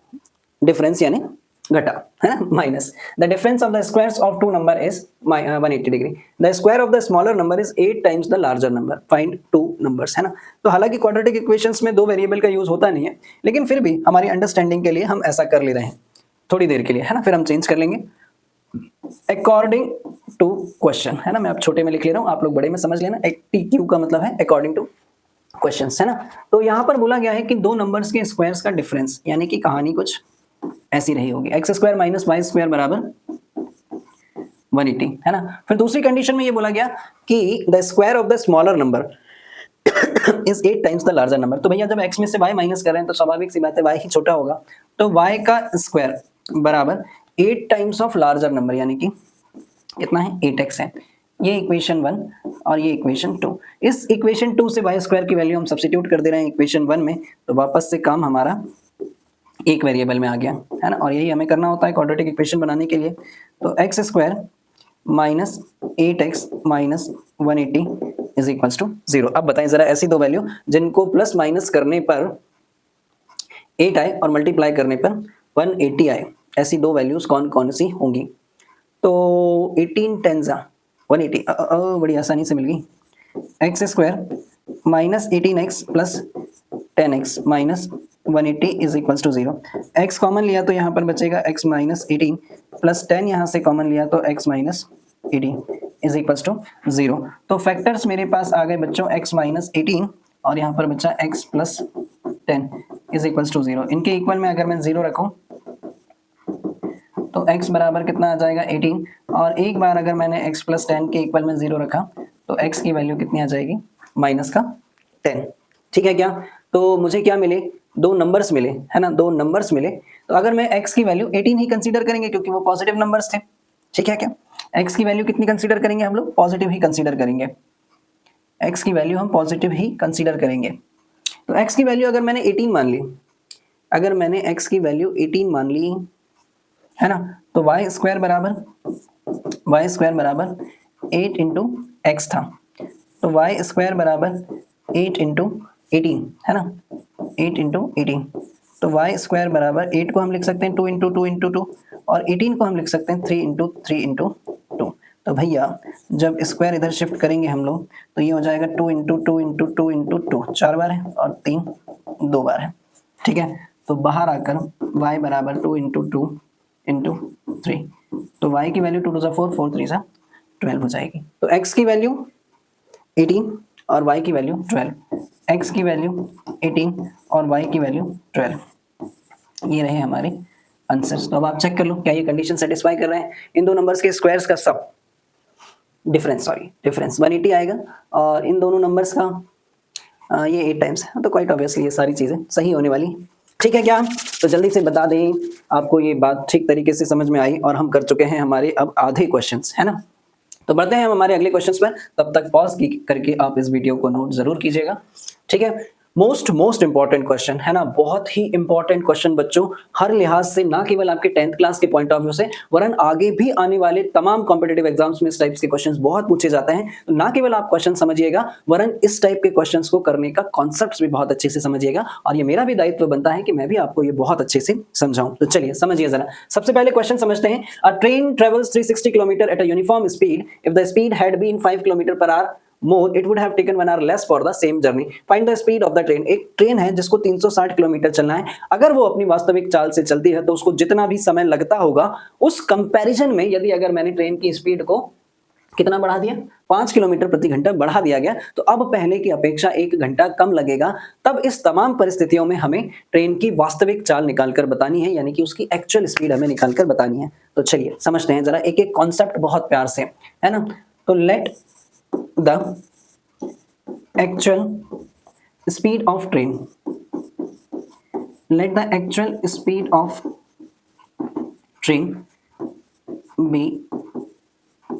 डिफरेंस यानी घटा, है ना, minus. The difference of the squares of two number is 180 degree. The square of the smaller number is 8 times the larger number. Find two numbers, है ना। तो हालांकि क्वाड्रेटिक इक्वेशंस में दो वेरिएबल का यूज होता नहीं है, लेकिन फिर भी हमारी अंडरस्टैंडिंग के लिए हम ऐसा कर ले रहे हैं थोड़ी देर के लिए, है ना, फिर हम चेंज कर लेंगे अकॉर्डिंग टू क्वेश्चन, है ना। मैं अब छोटे में लिख ले रहा हूं, आप लोग बड़े में समझ लेना। TQ का मतलब है अकॉर्डिंग टू क्वेश्चंस, है ना। तो यहां पर बोला गया है कि दो नंबर्स के स्क्वायर्स का डिफरेंस, यानी कि कहानी कुछ ऐसी रही होगी, x square minus Y square बराबर 180, है ना। फिर दूसरी कंडीशन में ये बोला गया कि the square of the smaller number is 8 times the larger number. तो भैया जब x में से y माइनस कर रहे हैं तो स्वाभाविक सी बात है y ही छोटा होगा, तो y का स्क्वायर बराबर 8 टाइम्स ऑफ लार्जर नंबर, यानी कि कितना है 8x है। ये इक्वेशन 1 और ये इक्वेशन 2। इस इक्वेशन 2 से y स्क्वायर की वैल्यू हम सब्स्टिट्यूट कर दे रहे हैं इक्वेशन 1 में, तो वापस से काम हमारा एक वेरिएबल में आ गया, है ना। और यही हमें करना होता है क्वाड्रेटिक इक्वेशन बनाने के लिए। तो x square minus 8x minus 180 is equals to 0। अब बताएं जरा ऐसी दो वैल्यू जिनको प्लस माइनस करने पर 8 आए और मल्टीप्लाई करने पर 180 आए, ऐसी दो वैल्यूज कौन कौन सी होंगी? तो 18 10 180 बड़ी आसानी से मिल गई। X square minus 18x plus 10x minus 180 is equals to 0। x common लिया तो यहाँ पर बचेगा x माइनस 18 प्लस 10 यहाँ से कॉमन लिया तो x minus 18 is equals to 0। तो फैक्टर्स मेरे पास आ गए बच्चों x माइनस 18 और यहाँ पर बचा x plus 10 is equals to 0। इनके इक्वल में अगर मैं 0 रखूँ तो x बराबर कितना आ जाएगा 18, और एक बार अगर मैंने x प्लस 10 के इक्वल में 0 रखा तो x की वैल्यू कितनी आ जाएगी? माइनस का 10। ठीक है क्या? तो मुझे क्या मिले? दो नंबर्स मिले, है ना, दो नंबर्स मिले। तो अगर मैं x की वैल्यू 18 ही कंसीडर करेंगे क्योंकि वो पॉजिटिव नंबर्स थे। ठीक है क्या? x की वैल्यू कितनी कंसीडर करेंगे हम लोग? पॉजिटिव ही कंसीडर करेंगे। x की वैल्यू हम पॉजिटिव ही कंसीडर करेंगे। तो x की वैल्यू अगर मैंने 18 मान ली, अगर मैंने x की वैल्यू 18 मान ली, है ना, तो y स्क्वायर बराबर 8 इंटू एक्स था, तो y स्क्वायर बराबर 8 इंटू 18, है ना, 8 इंटू 18। तो y स्क्वायर बराबर 8 को हम लिख सकते हैं 2 इंटू 2 इंटू 2, और 18 को हम लिख सकते हैं 3 इंटू 3 इंटू 2। तो भैया जब स्क्वायर इधर शिफ्ट करेंगे हम लोग तो ये हो जाएगा 2 इंटू 2 इंटू 2 इंटू 2, 4 बार है, और 3 2 बार है। ठीक है, तो बाहर आकर y बराबर 2 इंटू 2 इंटू 3, तो y की वैल्यू 2 2 4 4 3 12 हो जाएगी। तो x की वैल्यू 18 और y की वैल्यू 12, x की वैल्यू 18 और y की वैल्यू 12, ये रहे हमारे आंसर्स। तो अब आप चेक कर लो क्या ये कंडीशन सेटिस्फाई कर रहे हैं। इन दो नंबर्स के स्क्वायर्स का सब डिफरेंस 180 आएगा, और इन दोनों नंबर्स का ये 8 टाइम्स है, तो क्वाइट ऑब्वियसली ये सारी चीज़ें सही होने वाली। ठीक है क्या? तो जल्दी से बता दें, आपको ये बात ठीक तरीके से समझ में आई, और हम कर चुके हैं हमारे अब आधे क्वेश्चंस, है ना। तो बढ़ते हैं हम हमारे अगले क्वेश्चंस पर, तब तक पॉज करके आप इस वीडियो को नोट जरूर कीजिएगा। ठीक है, मोस्ट इंपॉर्टेंट क्वेश्चन है ना, बहुत ही इंपॉर्टेंट क्वेश्चन बच्चों, हर लिहाज से, ना केवल आपके 10th क्लास के पॉइंट ऑफ व्यू से, वरन आगे भी आने वाले तमाम कॉम्पिटिटिव एग्जाम्स में इस टाइप के क्वेश्चंस बहुत पूछे जाते हैं। तो ना केवल आप क्वेश्चन समझिएगा, वरन इस टाइप के क्वेश्चंस को करने का कॉन्सेप्ट्स भी बहुत अच्छे से समझिएगा, और ये मेरा भी दायित्व बनता है कि मैं भी आपको ये बहुत अच्छे से समझाऊं। तो चलिए समझिए जरा। सबसे पहले क्वेश्चन समझते हैं। A train travels 360 kilometre at a uniform speed. If the speed had been 5 kilometre per hour more, it would have taken 1 hour less for the same journey. Find the speed of the train. एक ट्रेन है जिसको 360 किलोमीटर चलना है, अगर वो अपनी वास्तविक चाल से चलती है तो उसको जितना भी समय लगता होगा, उस कंपैरिजन में यदि अगर मैंने ट्रेन की स्पीड को कितना बढ़ा दिया, 5 किलोमीटर प्रति घंटा बढ़ा दिया गया। तो अब पहले की अपेक्षा 1 घंटा कम लगेगा। तब इस तमाम परिस्थितियों में हमें ट्रेन की वास्तविक चाल निकालकर बतानी है, यानी कि उसकी एक्चुअल स्पीड हमें निकालकर बतानी है। तो चलिए समझते हैं जरा एक एक कॉन्सेप्ट बहुत प्यार से, है ना। तो let the actual speed of train, let the actual speed of train be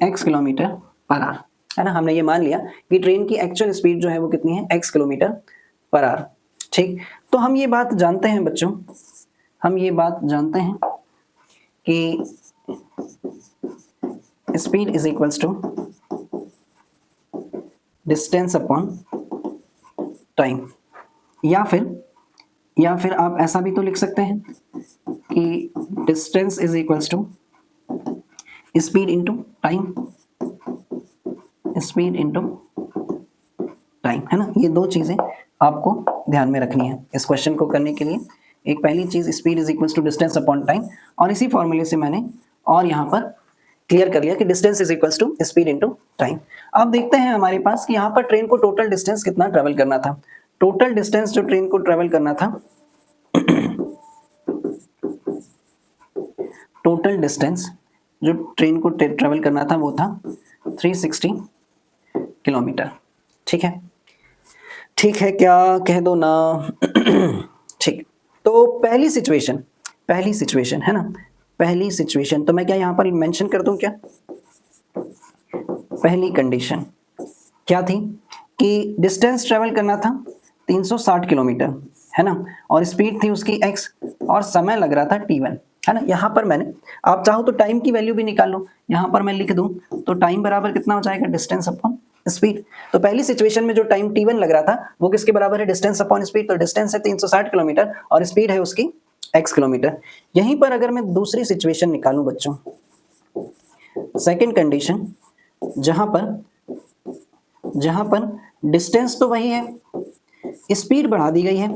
x kilometre per our, है ना। हमने ये मान लिया कि ट्रेन की एक्चुअल स्पीड जो है वो कितनी है, x किलोमीटर पर आवर। ठीक, तो हम ये बात जानते हैं बच्चों, हम ये बात जानते हैं कि speed is equals to distance upon time, या फिर आप ऐसा भी तो लिख सकते हैं कि distance is equals to speed into time, speed into time, है ना। ये दो चीजें आपको ध्यान में रखनी है इस क्वेश्चन को करने के लिए। एक पहली चीज speed is equals to distance upon time, और इसी फॉर्मूले से मैंने और यहाँ पर क्लियर कर लिया कि distance is equals to speed into time. अब देखते हैं हमारे पास कि यहाँ पर ट्रेन को टोटल डिस्टेंस कितना ट्रेवल करना था। टोटल डिस्टेंस जो ट्रेन को ट्रेवल करना था, टोटल डिस्टेंस जो ट्रेन को ट्रेवल करना था वो था 360 किलोमीटर। ठीक है, ठीक है, क्या कह दो ना। ठीक, तो पहली सिचुएशन है ना, पहली सिचुएशन तो मैं क्या यहाँ पर मेंशन कर दूं क्या। पहली कंडीशन क्या थी कि डिस्टेंस ट्रेवल करना था 360 किलोमीटर, है ना, और स्पीड थी उसकी x और समय लग रहा था t1, है ना। यहाँ पर मैंने, आप चाहो तो टाइम की वैल्यू भी निकाल लो, यहाँ पर मैं लिख दूं तो टाइम बराबर कितना हो जाएगा, डिस्टेंस अपॉन स्पीड। तो पहली सिचुएशन में जो टाइम t1 लग रहा था वो किसके बराबर है, डिस्टेंस अपॉन स्पीड। तो डिस्टेंस है 360 किलोमीटर और स्पीड है उसकी x किलोमीटर। यहीं पर अगर मैं दूसरी सिचुएशन निकालूं बच्चों, सेकेंड कंडीशन, जहां पर डिस्टेंस तो वही है, स्पीड बढ़ा दी गई है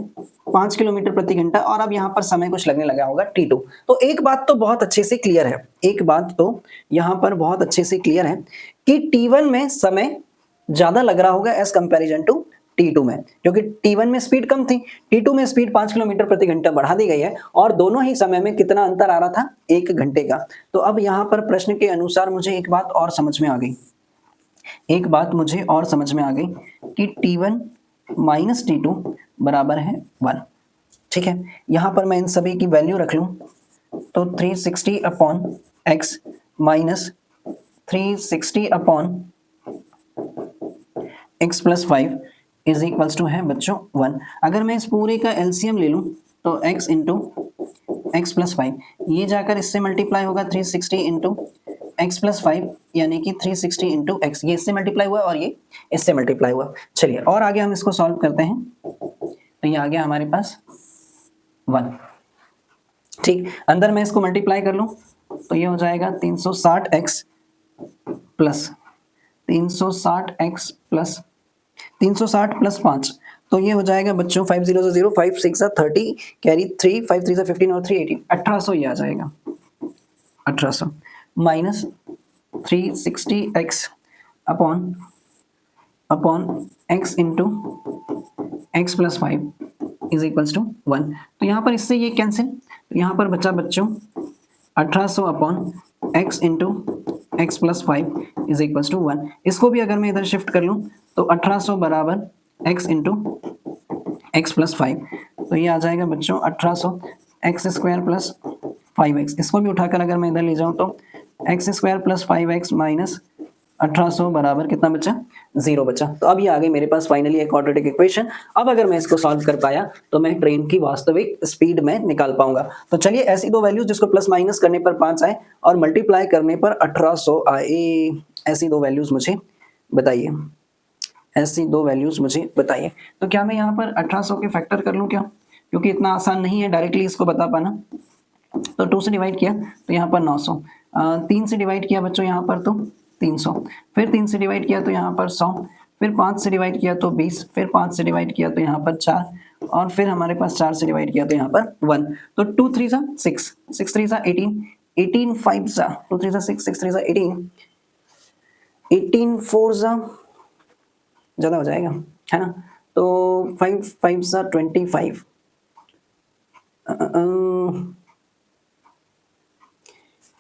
5 किलोमीटर प्रति घंटा, और अब यहाँ पर समय कुछ लगने लगा होगा t2। तो एक बात तो बहुत अच्छे से क्लियर है, एक बात तो यहाँ पर बहुत अच्छे से क्लियर है कि t1 में समय ज्यादा लग रहा होगा एज कंपैरिजन टू t2 में, क्योंकि t1 में स्पीड कम थी, t2 में स्पीड 5 किलोमीटर प्रति घंटा बढ़ा दी गई है, और दोनों ही समय में कितना अंतर आ रहा था, 1 घंटे का। तो अब यहाँ पर प्रश्न के अनुसार मुझे एक बात और समझ में आ गई, एक बात मुझे और समझ में आ गई कि t1 माइनस t2 बराबर है 1। ठीक है, यहां पर मैं इन सभी की वैल्यू रख लूं तो 360 upon x minus 360 upon x plus 5 is equals to है बच्चों 1। अगर मैं इस पूरे का एलसीएम ले लूं तो x इंटू एक्स प्लस 5, ये जाकर इससे मल्टीप्लाई होगा 360 इंटू एक्स प्लस 5, यानी कि 360 इंटू एक्स, ये इससे मल्टीप्लाई हुआ और ये इससे मल्टीप्लाई हुआ। चलिए और आगे हम इसको सॉल्व करते हैं, तो ये आ गया हमारे पास 1। ठीक, अंदर मैं इसको मल्टीप्लाई कर लूं तो ये हो जाएगा 360x plus 360x plus 360 plus 5, तो ये हो जाएगा बच्चों 5 0 से 0, 5 6 30, कैरी 3, 5 3 से 15 और 3 18, 1800 ये आ जाएगा, 1800 minus 360x upon x into x plus 5 is equals to 1। तो यहाँ पर इससे ये कैंसिल, तो यहाँ पर बचा बच्चों 1800 upon x into x plus 5 is equals to 1। इसको भी अगर मैं इधर शिफ्ट कर लूँ तो 1800 बराबर x इंटू एक्स प्लस 5, तो ये आ जाएगा बच्चों 1800 एक्स स्क्वायर प्लस 5x। इसको भी उठाकर अगर मैं इधर ले जाऊँ तो x square plus 5x minus 1800 बराबर कितना बचा, 0 बचा। तो अब ये आ गई मेरे पास फाइनली एक क्वाड्रेटिक इक्वेशन। अब अगर मैं इसको सॉल्व कर पाया तो मैं ट्रेन की वास्तविक स्पीड में निकाल पाऊंगा। तो चलिए ऐसी दो वैल्यूज जिसको प्लस माइनस करने पर 5 आए और मल्टीप्लाई करने पर 1800 आए, ऐसी दो वैल्यूज मुझे बताइए, ऐसी दो वैल्यूज मुझे बताइए। तो क्या मैं यहाँ पर 1800 के फैक्टर कर लूँ क्या, क्योंकि इतना आसान नहीं है डायरेक्टली इसको बता पाना। तो 2 से डिवाइड किया तो यहाँ पर 900, 3 से डिवाइड किया बच्चों यहाँ पर तो 300, फिर 3 से डिवाइड किया तो यहाँ पर 100, फिर 5 से डिवाइड किया तो 20, फिर 5 से डिवाइड किया तो यहाँ पर 4, और फिर हमारे पास 4 से डिवाइड किया तो यहाँ पर 1। तो 2 3 सा 6, 6 3 सा 18, 18 5 सा 2 3 सा 6, 6 3 सा 18, 18 4 ज़्यादा हो जाएगा, है ना? तो 5 5 25।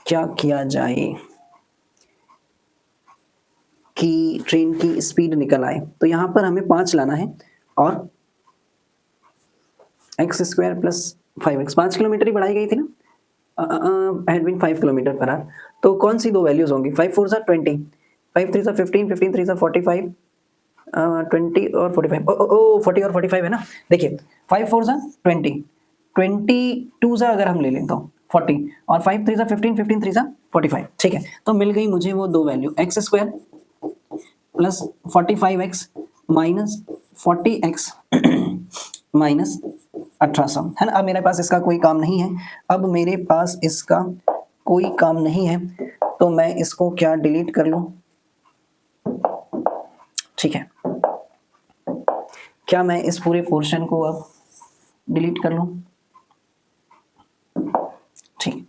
क्या किया जाए कि ट्रेन की स्पीड निकल आए? तो यहाँ पर हमें 5 लाना है और X square plus 5x 5 kilometre ही बढ़ाई गई थी ना? Had been 5 kilometre per hour. तो कौन सी दो वैल्यूज होंगी? 5 4 20, 5 3 15, 15 3 45, 20 और 45। ओ 40 और 45 है ना? देखिए 5 4 20, 22 अगर हम ले लें तो 40 और 5 3 15, 15 3 45। ठीक है, तो मिल गई मुझे वो दो value, x square plus 45x minus 40x minus 1800, है ना? अब मेरे पास इसका कोई काम नहीं है, अब मेरे पास इसका कोई काम नहीं है, तो मैं इसको क्या डिलीट कर लूं? ठीक है, क्या मैं इस पूरे पोर्शन को अब डिलीट कर लूं? ठीक,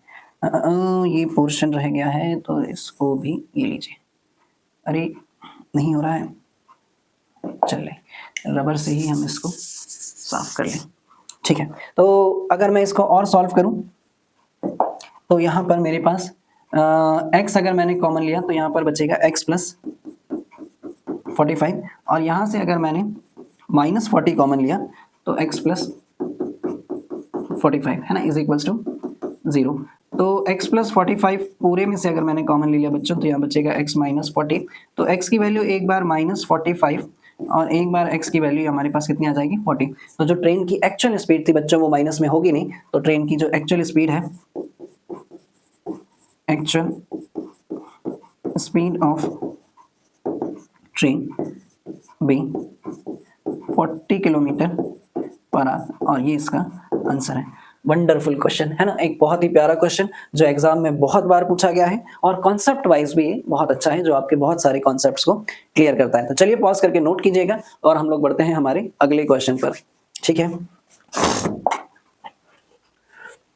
ये पोर्शन रह गया है तो इसको भी ये लीजिए। अरे नहीं हो रहा है, चल रबर से ही हम इसको साफ कर लें। ठीक है, तो अगर मैं इसको और सॉल्व करूं तो यहाँ पर मेरे पास x अगर मैंने कॉमन लिया तो यहाँ पर बचेगा x प्लस 45 और यहाँ से अगर मैंने माइनस 40 कॉमन लिया तो x प्लस 45, है ना, इज इक्वल्स टू 0। तो x प्लस 45 पूरे में से अगर मैंने कॉमन ले लिया बच्चों तो यहाँ बचेगा x माइनस 40। तो x की वैल्यू एक बार माइनस 45 और एक बार x की वैल्यू हमारे पास कितनी आ जाएगी? 40। तो जो ट्रेन की एक्चुअल स्पीड थी बच्चों वो माइनस में होगी नहीं, तो ट्रेन की जो एक्चुअल स्पीड है, actual speed of train be 40 kilometre per hour, और ये इसका आंसर है। वंडरफुल क्वेश्चन है ना, एक बहुत ही प्यारा क्वेश्चन जो एग्जाम में बहुत बार पूछा गया है और कॉन्सेप्ट वाइज भी बहुत अच्छा है, जो आपके बहुत सारे कॉन्सेप्ट्स को क्लियर करता है। तो चलिए पॉज करके नोट कीजिएगा और हम लोग बढ़ते हैं हमारे अगले क्वेश्चन पर। ठीक है,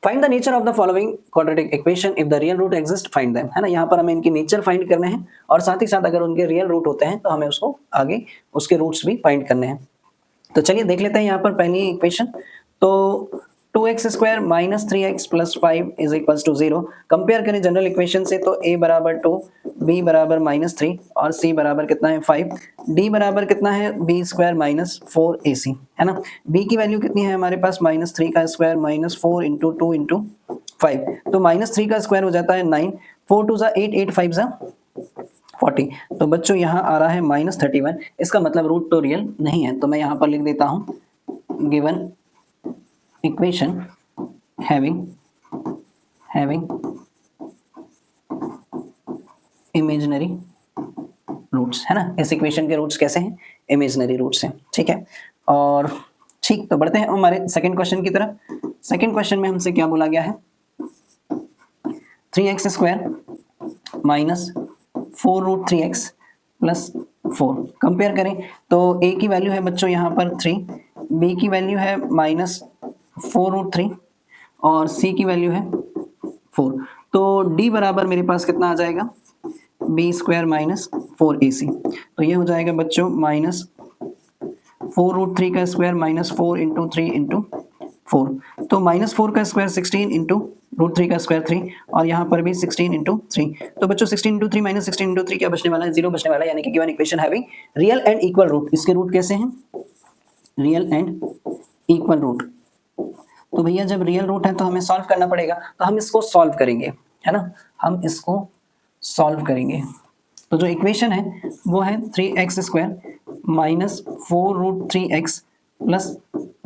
find the nature of the following quadratic equation, if the real root exist find them, है ना? यहाँ पर हमें इनकी नेचर फाइंड करने हैं और साथ ही साथ अगर उनके रियल रूट होते हैं तो हमें उसको आगे उसके रूट्स भी फाइंड करने हैं। तो चलिए देख लेते हैं यहाँ पर पहली इक्वेशन। तो 2x square minus 3x plus 5 is equals to 0। Compare करें जनरल इक्वेशन से तो a बराबर 2, b बराबर माइनस 3 और c बराबर कितना है 5, d बराबर कितना है b स्क्वायर माइनस 4ac, है ना? b की वैल्यू कितनी है हमारे पास? माइनस 3 का स्क्वायर माइनस 4 इंटू 2 इंटू 5, तो माइनस 3 का स्क्वायर हो जाता है 9, 4 2 8, 8 5 40। तो बच्चों यहाँ आ रहा है माइनस 31, इसका मतलब रूट तो रियल नहीं है, तो मैं यहाँ पर लिख देता हूँ given equation having imaginary roots, है ना? इस इक्वेशन के रूट्स कैसे हैं? इमेजिनरी रूट्स हैं। ठीक है, और ठीक, तो बढ़ते हैं हमारे सेकंड क्वेश्चन की तरफ। सेकंड क्वेश्चन में हमसे क्या बोला गया है? 3x square minus 4 root 3x plus 4। Compare करें तो a की वैल्यू है बच्चों यहाँ पर 3, b की वैल्यू है माइनस 4 रूट 3 और c की वैल्यू है 4। तो d बराबर मेरे पास कितना आ जाएगा? b square minus 4ac। तो ये हो जाएगा बच्चों माइनस 4 रूट 3 का स्क्वायर माइनस 4 इंटू 3 इंटू 4। तो माइनस 4 का स्क्वायर 16 इंटू रूट 3 का स्क्वायर 3 और यहाँ पर भी 16 इंटू 3। तो बच्चों 16 इंटू 3 माइनस 16 इंटू 3 क्या बचने वाला है? 0 बचने वाला है, यानी कि given equation having real and equal root. इसके रूट कैसे हैं? Real and equal root. तो भैया जब रियल रूट है तो हमें सॉल्व करना पड़ेगा, तो हम इसको सॉल्व करेंगे, है ना? हम इसको सॉल्व करेंगे। तो जो इक्वेशन है वो है 3x square minus 4 root 3x plus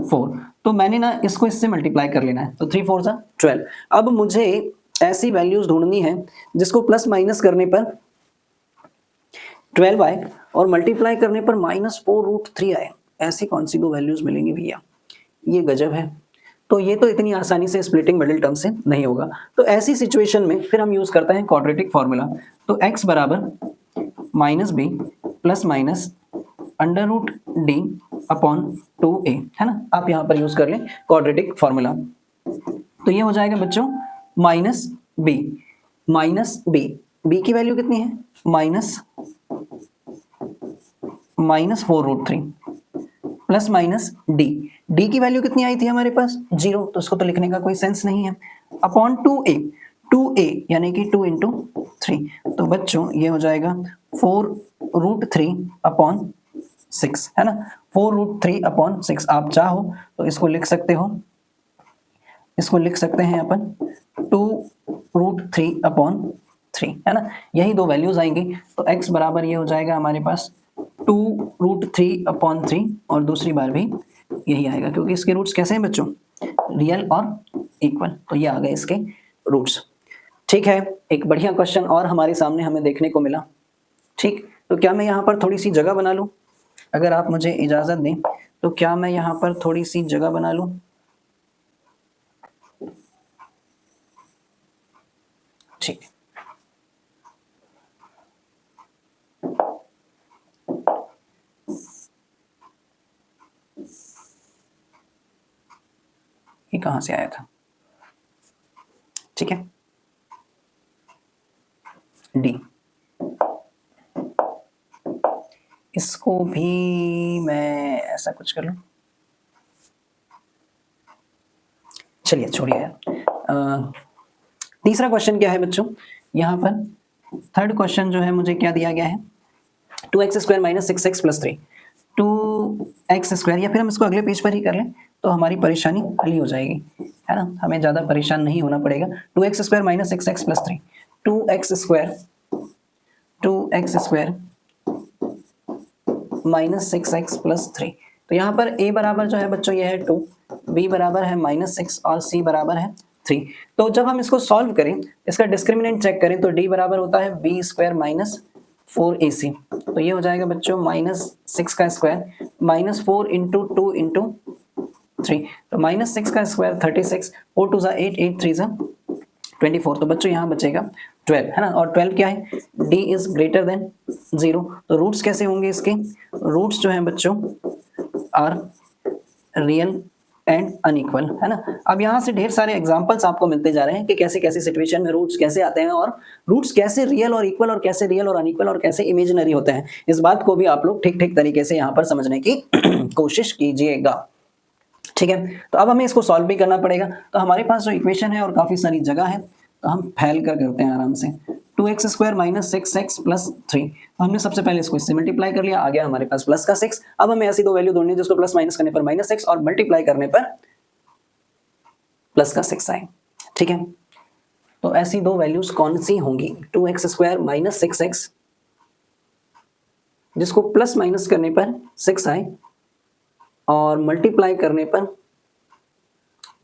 4। तो मैंने ना इसको इससे मल्टीप्लाई कर लेना है, तो 3 4 12। अब मुझे ऐसी वैल्यूज ढूंढनी है जिसको प्लस माइनस करने पर 12 आए और मल्टीप्लाई करने पर माइनस 4 रूट 3 आए। ऐसी कौन सी दो वैल्यूज मिलेंगी भैया? ये गजब है। तो ये तो इतनी आसानी से स्प्लिटिंग मिडिल टर्म से नहीं होगा। तो ऐसी सिचुएशन में फिर हम यूज करते हैं क्वाड्रेटिक फॉर्मूला। तो x बराबर minus b plus minus under root d upon 2a, है ना? आप यहाँ पर यूज कर लें क्वाड्रेटिक फॉर्मूला। तो ये हो जाएगा बच्चों माइनस बी, बी की वैल्यू कितनी है? माइनस -4√3 प्लस माइनस डी की वैल्यू कितनी आई थी हमारे पास 0, तो उसको तो लिखने का कोई सेंस नहीं है, अपॉन 2a यानी कि 2 इंटू 3, तो बच्चों ये हो जाएगा 4√3/6 है ना, 4√3/6। आप चाहो तो इसको लिख सकते हो, इसको लिख सकते हैं अपन 2√3/3 है ना, यही दो वैल्यूज आएंगी। तो x बराबर ये हो जाएगा हमारे पास 2√3/3 और दूसरी बार भी यही आएगा क्योंकि इसके रूट्स कैसे हैं बच्चों, रियल और इक्वल, तो ये आ गए इसके रूट्स। ठीक है, एक बढ़िया क्वेश्चन और हमारे सामने हमें देखने को मिला। ठीक, तो क्या मैं यहाँ पर थोड़ी सी जगह बना लूँ, अगर आप मुझे इजाजत दें तो क्या मैं यहाँ पर थोड़ी सी जगह बना लूँ। ठीक, ये कहाँ से आया था, ठीक है, डी, इसको भी मैं ऐसा कुछ कर लूँ, चलिए छोड़िए यार। तीसरा क्वेश्चन क्या है बच्चों, यहाँ पर थर्ड क्वेश्चन जो है मुझे क्या दिया गया है, 2x² - 6x + 3, 2x², या फिर हम इसको अगले पेज पर ही कर लें तो हमारी परेशानी हल ही हो जाएगी, है ना, हमें ज़्यादा परेशान नहीं होना पड़ेगा। 2x² - 6x + 3, 2x² - 6x + 3, तो यहाँ पर a बराबर जो है बच्चों ये है 2, b बराबर है -6 और c बराबर है 3। तो जब हम इसको सॉल्व करें, इसका डिस्क्रिमिनेंट चेक करें तो d बराबर होता है b² - 4ac, तो ये हो जाएगा बच्चों -6 का स्क्वायर -4 इंटू 2 इंटू 3, तो -6 का स्क्वायर 36, 4 2 8, 8 3 24, तो बच्चों यहाँ बचेगा 12, है ना, और 12 क्या है, d इज ग्रेटर देन 0, तो रूट्स कैसे होंगे इसके, रूट्स जो हैं बच्चों आर रियल एंड अनइक्वल, है ना। अब यहाँ से ढेर सारे एग्जांपल्स आपको मिलते जा रहे हैं कि कैसे कैसे सिचुएशन में रूट्स कैसे आते हैं और रूट्स कैसे रियल और इक्वल और कैसे रियल और अनइक्वल और कैसे इमेजिनरी होते हैं। इस बात को भी आप लोग ठीक ठीक तरीके से यहाँ पर समझने की कोशिश कीजिएगा, ठीक है। तो अब हमें इसको सॉल्व भी करना पड़ेगा, तो हमारे पास जो इक्वेशन है और काफ़ी सारी जगह है, तो हम फैल कर करते हैं आराम से। 2x² - 6x + 3, तो हमने सबसे पहले इसको इससे मल्टीप्लाई कर लिया, आ गया हमारे पास प्लस का 6। अब हमें ऐसी दो वैल्यू ढूंढनी है जिसको प्लस माइनस करने पर -6 और मल्टीप्लाई करने पर प्लस का 6 आए, ठीक है। तो ऐसी दो वैल्यूज कौन सी होंगी, 2x² - 6x जिसको प्लस माइनस करने पर 6 आए और मल्टीप्लाई करने पर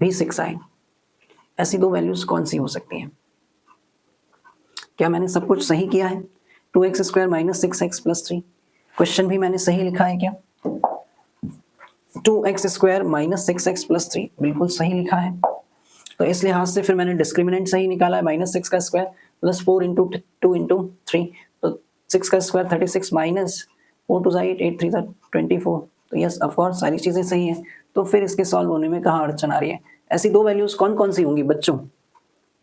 भी 6 आए, ऐसी दो वैल्यूज कौन सी हो सकती हैं। क्या मैंने सब कुछ सही किया है, 2x² - 6x + 3, क्वेश्चन भी मैंने सही लिखा है क्या, 2x² - 6x + 3 बिल्कुल सही लिखा है, तो इस लिहाज से फिर मैंने डिस्क्रिमिनेंट सही निकाला है, -6 का स्क्वायर प्लस 4 इंटू 2 इंटू 3, तो 6 का स्क्वायर 36 माइनस 4 2 8, 8 3 24, तो यस ऑफ कोर्स सारी चीज़ें सही हैं। तो फिर इसके सॉल्व होने में कहाँ अड़चन आ रही है। ऐसी दो वैल्यूज़ कौन कौन सी होंगी बच्चों,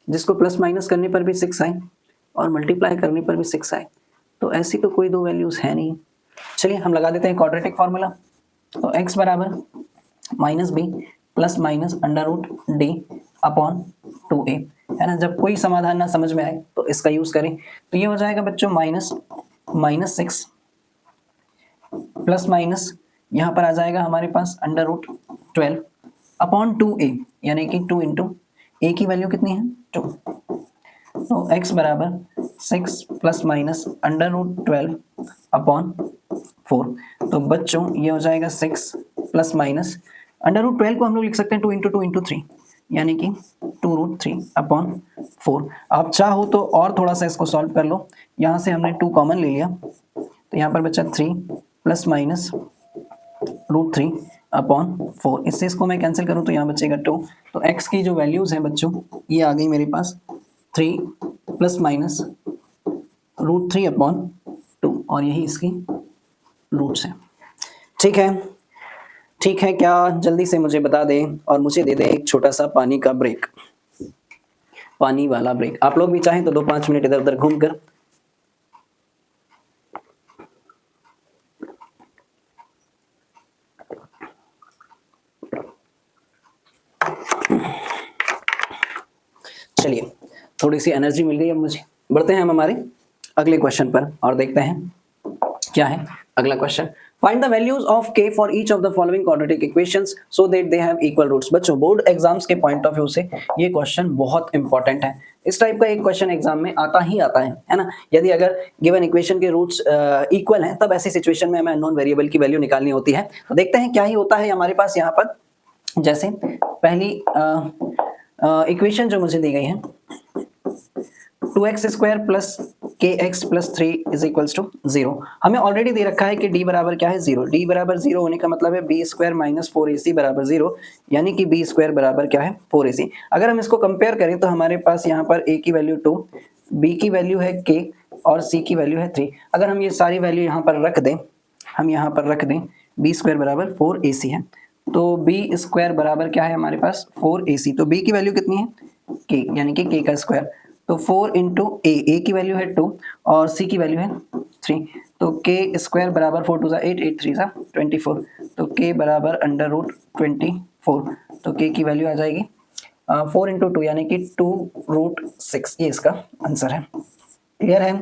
जिसको प्लस माइनस करने पर भी 6 आए और मल्टीप्लाई करने पर भी 6 आए, तो ऐसी तो कोई दो वैल्यूज़ है नहीं। चलिए हम लगा देते हैं क्वाड्रेटिक फार्मूला, तो x बराबर -b plus minus √d upon 2a, है ना। जब कोई समाधान ना समझ में आए तो इसका यूज करें, तो ये हो जाएगा बच्चों -6 प्लस माइनस यहाँ पर आ जाएगा हमारे पास √12 अपॉन 2a, यानी कि 2 इंटू a की वैल्यू कितनी है 2, तो x बराबर 6 प्लस माइनस √12 अपॉन 4, तो बच्चों ये हो जाएगा 6 प्लस माइनस √12 को हम लोग लिख सकते हैं 2 इंटू 2 इंटू 3, यानी कि 2√3 अपॉन 4। आप चाहो तो और थोड़ा सा इसको सॉल्व कर लो, यहाँ से हमने 2 कॉमन ले लिया, तो यहाँ पर बचा 3 प्लस माइनस √3 अपॉन 4, इससे इसको मैं कैंसिल करूँ तो यहाँ बचेगा 2, तो x की जो वैल्यूज़ हैं बच्चों ये आ गई मेरे पास 3 प्लस माइनस √3 अपॉन 2, और यही इसकी रूट्स हैं। ठीक है, ठीक है, क्या जल्दी से मुझे बता दें और मुझे दे दें एक छोटा सा पानी का ब्रेक, पानी वाला ब्रेक। आप लोग भी चाहें तो 2-5 मिनट इधर उधर घूम कर चलिए थोड़ी सी एनर्जी मिल गई अब मुझे। बढ़ते हैं हम हमारे अगले क्वेश्चन पर और देखते हैं क्या है अगला question. Find the values of k for each of the following quadratic equations so that they have equal roots. बच्चों बोर्ड एग्जाम्स के पॉइंट ऑफ व्यू से ये क्वेश्चन बहुत इंपॉर्टेंट है। इस टाइप का एक क्वेश्चन एग्जाम में आता है ना। यदि अगर गिवन इक्वेशन के रूट्स इक्वल हैं तब ऐसी सिचुएशन में हमें अननोन वेरिएबल की वैल्यू निकालनी होती है। तो देखते हैं क्या ही होता है हमारे पास यहाँ पर। जैसे पहली इक्वेशन जो मुझे दी गई है 2x square plus kx plus 3 is equals to 0। हमें ऑलरेडी दे रखा है कि d बराबर क्या है 0। d बराबर 0 होने का मतलब है b स्क्वायर माइनस 4ac बराबर 0, यानी कि b स्क्वायर बराबर क्या है 4ac। अगर हम इसको कंपेयर करें तो हमारे पास यहाँ पर a की वैल्यू 2, b की वैल्यू है k और c की वैल्यू है 3। अगर हम ये सारी वैल्यू यहाँ पर रख दें, b स्क्वायर बराबर 4ac है, तो b स्क्वायर बराबर क्या है हमारे पास 4ac। तो b की वैल्यू कितनी है k, यानी कि k का स्क्वायर। तो 4 इंटू a की वैल्यू है 2 और c की वैल्यू है 3। तो k स्क्वायर बराबर 4 टू 8, 8 3 24। तो k बराबर अंडर रूट 24। तो k की वैल्यू आ जाएगी 4 इंटू 2 यानी कि 2 रूट 6। ये इसका आंसर है। क्लियर है,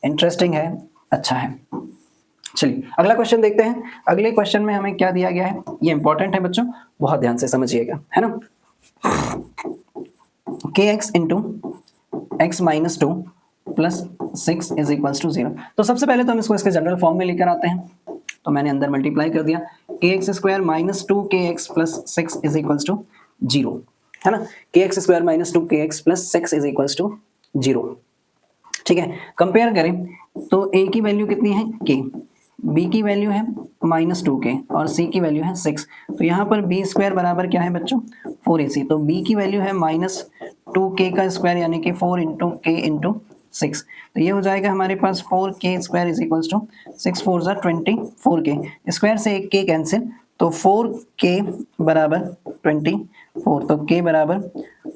इंटरेस्टिंग है, अच्छा है। चलिए अगला क्वेश्चन देखते हैं। अगले क्वेश्चन में हमें क्या दिया गया है, ये इंपॉर्टेंट है बच्चों, बहुत ध्यान से समझिएगा, है ना। kx into x minus 2 plus 6 is equals to 0। तो सबसे पहले तो हम इसको इसके जनरल फॉर्म में लेकर आते हैं। तो मैंने अंदर मल्टीप्लाई कर दिया, kx square minus 2kx plus 6 is equals to 0, है ना। kx square minus 2kx plus 6 is equals to 0। ठीक है, कंपेयर करें तो a की वैल्यू कितनी है k, b की वैल्यू है माइनस 2k और c की वैल्यू है 6। तो यहाँ पर b स्क्वायर बराबर क्या है बच्चों 4ac। तो b की वैल्यू है माइनस 2k का स्क्वायर यानी कि 4 इंटू k इंटू 6। तो ये हो जाएगा हमारे पास 4k square is equals to 6 4 ज़ा 24k। स्क्वायर से एक k कैंसिल, तो 4k बराबर 24। तो k बराबर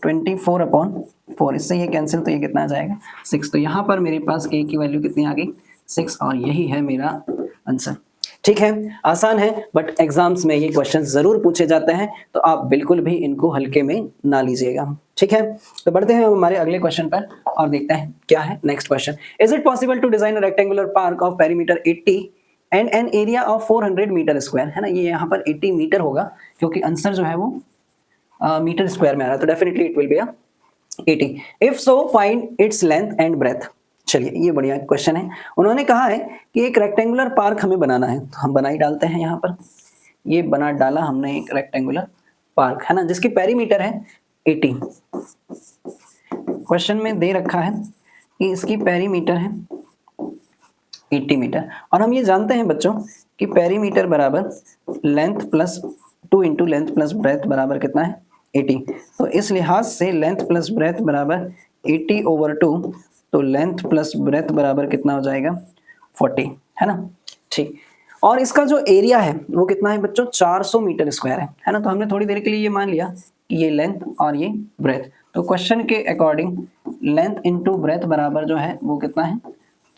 24 अपॉन 4, इससे ये कैंसिल, तो ये कितना आ जाएगा 6। तो यहाँ पर मेरे पास k की वैल्यू कितनी आ गई 6 और यही है मेरा आंसर। ठीक है, आसान है बट एग्जाम्स में ये क्वेश्चन जरूर पूछे जाते हैं, तो आप बिल्कुल भी इनको हल्के में ना लीजिएगा। ठीक है, तो बढ़ते हैं हमारे अगले क्वेश्चन पर और देखते हैं क्या है next question. Is it possible to design a rectangular park of perimeter 80 and an area of 400 metre square, है ना। ये यहाँ पर 80 मीटर होगा क्योंकि आंसर जो है वो मीटर स्क्वायर में आ रहा है, तो definitely it will be 80। If so find its length and breadth. चलिए ये बढ़िया क्वेश्चन है। उन्होंने कहा है कि एक रेक्टेंगुलर पार्क हमें बनाना है, तो हम बना ही डालते हैं। यहाँ पर ये बना डाला हमने एक रेक्टेंगुलर पार्क, है ना, जिसकी पेरीमीटर है 80। क्वेश्चन में दे रखा है कि इसकी पेरीमीटर है 80 मीटर, और हम ये जानते हैं बच्चों कि पेरीमीटर बराबर length plus 2 into length plus breadth बराबर कितना है 80। तो इस लिहाज से लेंथ प्लस ब्रेथ बराबर 80/2, तो लेंथ प्लस ब्रेथ बराबर कितना हो जाएगा 40, है ना। ठीक, और इसका जो एरिया है वो कितना है बच्चों 400 मीटर स्क्वायर है ना। तो हमने थोड़ी देर के लिए ये मान लिया कि ये लेंथ और ये ब्रेथ, तो क्वेश्चन के अकॉर्डिंग लेंथ इंटू ब्रेथ बराबर जो है वो कितना है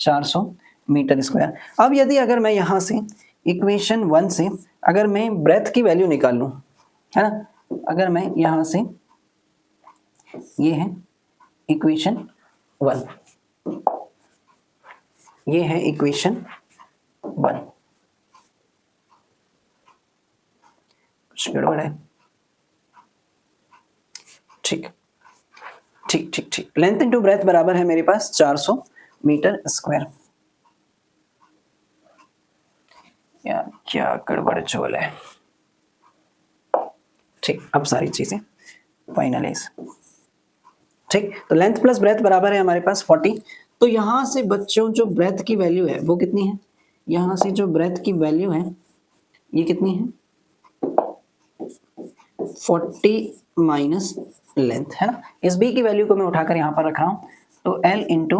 400 मीटर स्क्वायर। अब यदि अगर मैं यहाँ से इक्वेशन 1 से अगर मैं ब्रेथ की वैल्यू निकाल लूँ, है ना, अगर मैं यहाँ से, ये है इक्वेशन 1, ये है इक्वेशन 1, कुछ गड़बड़ है। ठीक ठीक ठीक ठीक, लेंथ इंटू ब्रेथ बराबर है मेरे पास 400 मीटर स्क्वायर। यार क्या गड़बड़ चोल है। ठीक, अब सारी चीजें फाइनलाइज। ठीक, तो लेंथ प्लस ब्रेथ बराबर है हमारे पास 40। तो यहां से बच्चों जो ब्रेथ की वैल्यू है वो कितनी है, यहां से जो ब्रेथ की वैल्यू है ये कितनी है 40 माइनस लेंथ, है ना। इस b की वैल्यू को मैं उठाकर यहां पर रख रहा हूं, तो l इंटू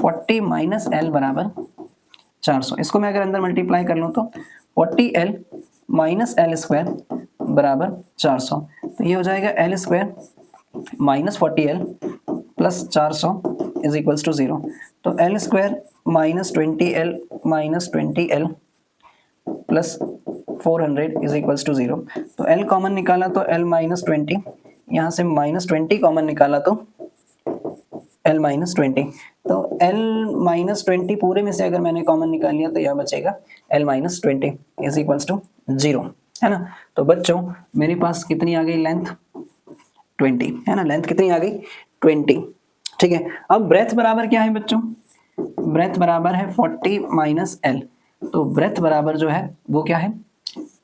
40 माइनस l बराबर 400। इसको मैं अगर अंदर मल्टीप्लाई कर लूं तो 40l माइनस l स्क्वायर बराबर 400। तो ये हो जाएगा l square minus 40l plus 400 is equals to 0। तो l square minus 20l minus 20l plus 400 is equals to 0। तो l कॉमन निकाला तो l माइनस 20, यहाँ से -20 कॉमन निकाला तो L-20, तो L-20 पूरे में से अगर मैंने कॉमन निकाल लिया तो यह बचेगा L-20 इज इक्वल्स टू 0, है ना। तो बच्चों मेरे पास कितनी आ गई लेंथ, 20, है ना। लेंथ कितनी आ गई, 20, ठीक है। अब ब्रेथ बराबर क्या है बच्चों, ब्रेथ बराबर है 40 माइनस L, तो ब्रेथ बराबर जो है वो क्या है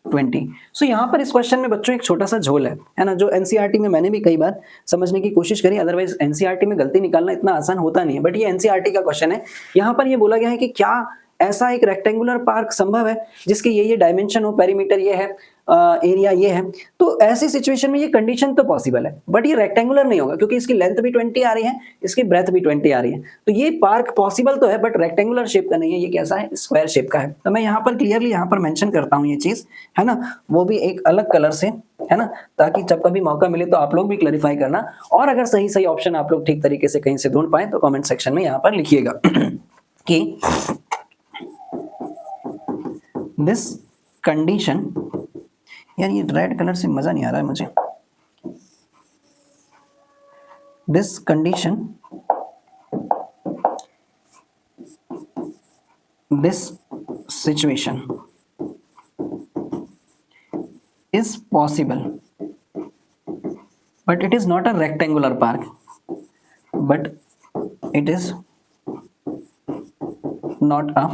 20। सो यहाँ पर इस क्वेश्चन में बच्चों एक छोटा सा झोल है ना, जो एनसीईआरटी में मैंने भी कई बार समझने की कोशिश करी, अदरवाइज एनसीईआरटी में गलती निकालना इतना आसान होता नहीं है, बट ये एनसीईआरटी का क्वेश्चन है। यहाँ पर ये बोला गया है कि क्या ऐसा एक रेक्टेंगुलर पार्क संभव है जिसके ये डायमेंशन हो, पेरीमीटर ये है, एरिया ये है, तो ऐसी सिचुएशन में ये कंडीशन तो पॉसिबल है, बट ये रेक्टेंगुलर नहीं होगा क्योंकि इसकी लेंथ भी 20 आ रही है, इसकी ब्रेथ भी 20 आ रही है, तो ये पार्क पॉसिबल तो है बट रेक्टेंगुलर शेप का नहीं है, ये कैसा है, स्क्वायर शेप का है। तो मैं यहाँ पर क्लियरली यहाँ पर मेंशन करता हूँ ये चीज, है ना, वो भी एक अलग कलर से, है ना, ताकि जब कभी मौका मिले तो आप लोग भी क्लैरिफाई करना, और अगर सही सही ऑप्शन आप लोग ठीक तरीके से कहीं से ढूंढ पाए तो कमेंट सेक्शन में यहाँ पर लिखिएगा कि दिस कंडीशन, यार ये रेड कलर से मजा नहीं आ रहा है मुझे, this condition, this situation is possible but it is not a rectangular park, but it is not a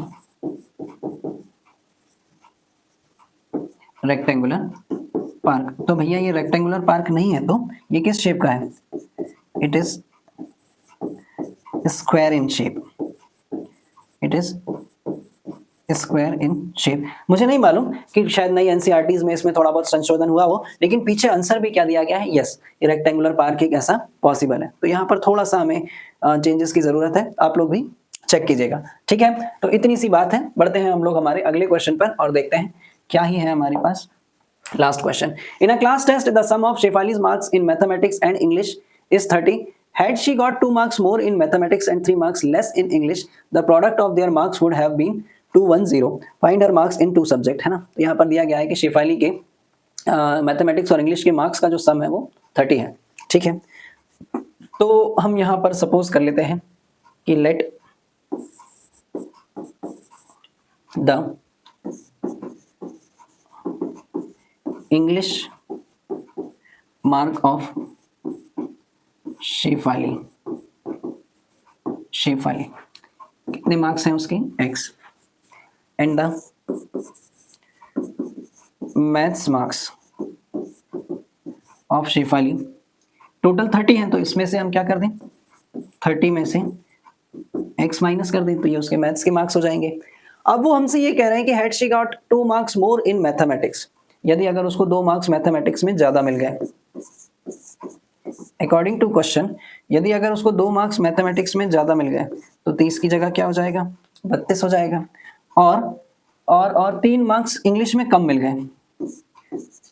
rectangular park। तो भैया ये रेक्टेंगुलर पार्क नहीं है, तो ये किस शेप का है, it is square in shape, it is square in shape. मुझे नहीं मालूम कि शायद नई एनसीईआरटीज में इसमें थोड़ा बहुत संशोधन हुआ हो, लेकिन पीछे आंसर भी क्या दिया गया है, यस ये रेक्टेंगुलर पार्क एक ऐसा पॉसिबल है। तो यहाँ पर थोड़ा सा हमें चेंजेस की जरूरत है, आप लोग भी चेक कीजिएगा, ठीक है। तो इतनी सी बात है, बढ़ते हैं हम लोग हमारे अगले क्वेश्चन पर और देखते हैं क्या ही है हमारे पास। Last question, in a class test the sum of Shefali's marks in mathematics and English is 30। Had she got 2 marks more in mathematics and 3 marks less in English, the product of their marks would have been 210. Find her marks in 2 subject, है ना। तो यहाँ पर दिया गया है कि शेफाली के मैथमेटिक्स और इंग्लिश के मार्क्स का जो सम है वो 30 है, ठीक है। तो हम यहाँ पर सपोज कर लेते हैं कि let the English mark of Shefali, Shefali कितने मार्क्स हैं उसके, x, and the maths marks of Shefali total 30 हैं। तो इसमें से हम क्या कर दें, 30 में से x माइनस कर दें, तो ये उसके मैथ्स के मार्क्स हो जाएंगे। अब वो हमसे ये कह रहे हैं कि had she got 2 marks more in mathematics, यदि अगर उसको 2 मार्क्स मैथमेटिक्स में ज्यादा मिल गए, अकॉर्डिंग टू क्वेश्चन यदि अगर उसको 2 मार्क्स मैथमेटिक्स में ज्यादा मिल गए तो 30 की जगह क्या हो जाएगा, 32 हो जाएगा, और 3 मार्क्स इंग्लिश में कम मिल गए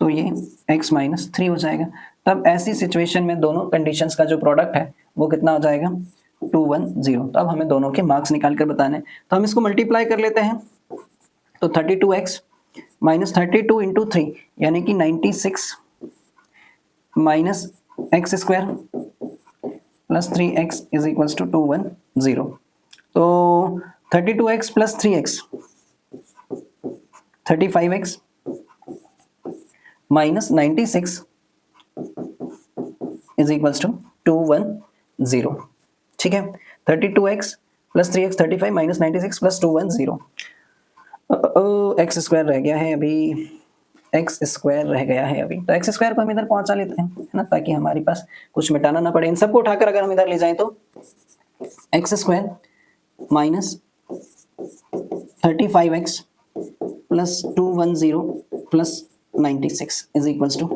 तो ये x माइनस 3 हो जाएगा। तब ऐसी सिचुएशन में दोनों कंडीशंस का जो प्रोडक्ट है वो कितना हो जाएगा, 210। तो अब हमें दोनों के मार्क्स निकाल कर बताने, तो हम इसको मल्टीप्लाई कर लेते हैं, तो 32x माइनस 32 इंटू 3 यानी कि 96 minus x square plus 3x is equals to 210। तो 32x plus 3x 35x minus 96 is equals to 210, ठीक है। 32x plus 3x 35 minus 96 plus 210, x square रह गया है अभी, एक्स स्क्वायर रह गया है अभी, तो एक्स स्क्वायर को हम इधर पहुंचा लेते हैं, है ना, ताकि हमारे पास कुछ मिटाना ना पड़े। इन सबको उठाकर अगर हम इधर ले जाएं तो x square minus 35x plus 210 plus 96 is equals to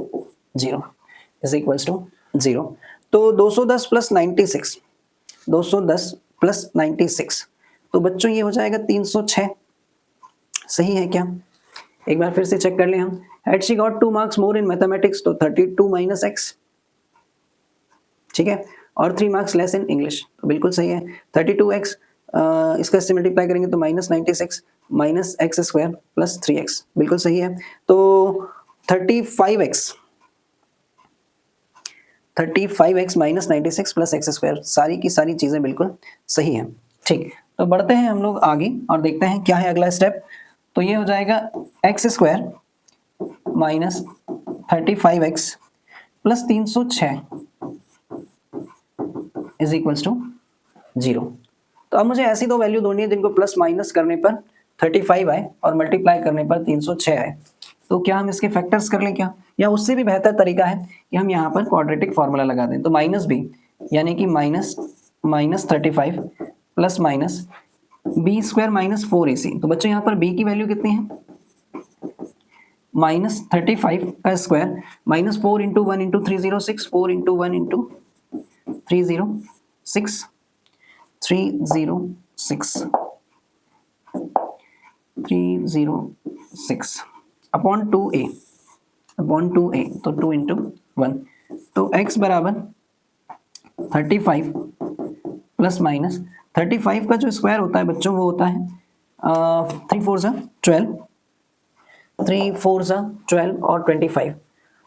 0, is equals to 0। तो 210 प्लस 96, 210 प्लस 96, तो बच्चों ये हो जाएगा 306, सही है क्या? एक बार फिर से चेक कर लें हम। Had she got 2 marks more in mathematics, तो 32 माइनस x, ठीक है, और 3 मार्क्स लेस इन इंग्लिश, तो बिल्कुल सही है। 32x इसका इससे मल्टीप्लाई करेंगे तो minus 96 minus x square plus 3x, बिल्कुल सही है। तो 35x 35x minus 96 plus x square, सारी की सारी चीज़ें बिल्कुल सही हैं। ठीक, तो बढ़ते हैं हम लोग आगे और देखते हैं क्या है अगला स्टेप। तो ये हो जाएगा x square minus 35x plus 306 is equals to 0। तो अब मुझे ऐसी दो वैल्यू ढूंढनी है जिनको प्लस माइनस करने पर 35 आए और मल्टीप्लाई करने पर 306 आए। तो क्या हम इसके फैक्टर्स कर लें क्या, या उससे भी बेहतर तरीका है कि हम यहाँ पर क्वाड्रेटिक फार्मूला लगा दें। तो माइनस बी यानी कि minus 35 plus minus b square minus 4ac। तो बच्चों यहाँ पर b की वैल्यू कितनी है, माइनस 35 का square minus 4 into 1 into 306, 4 into 1 into 306 upon 2a तो 2 इंटू 1। तो x बराबर 35 प्लस माइनस 35 का जो स्क्वायर होता है बच्चों वो होता है 3 4 12 और 25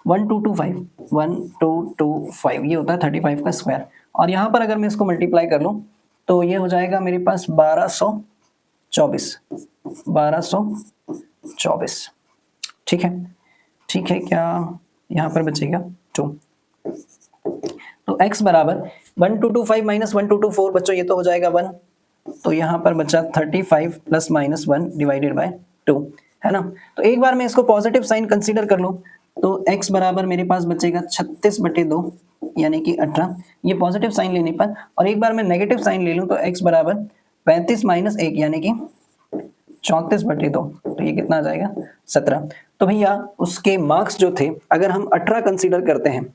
1225 ये होता है 35 का स्क्वायर। और यहाँ पर अगर मैं इसको मल्टीप्लाई कर लूँ तो ये हो जाएगा मेरे पास 1224। ठीक है क्या यहाँ पर बचेगा 2। तो x बराबर 1225 माइनस 1224 बच्चों ये तो हो जाएगा 1। तो यहाँ पर बचा 35 प्लस माइनस 1 डिवाइडेड बाय 2, है ना। तो एक बार मैं इसको पॉजिटिव साइन कंसीडर कर लूँ तो x बराबर मेरे पास बचेगा 36/2 यानी कि 18, ये पॉजिटिव साइन लेने पर। और एक बार मैं नेगेटिव साइन ले लूँ तो x बराबर 35 माइनस 1 यानी कि 34/2, तो ये कितना आ जाएगा 17। तो भैया उसके मार्क्स जो थे अगर हम 18 कंसीडर करते हैं,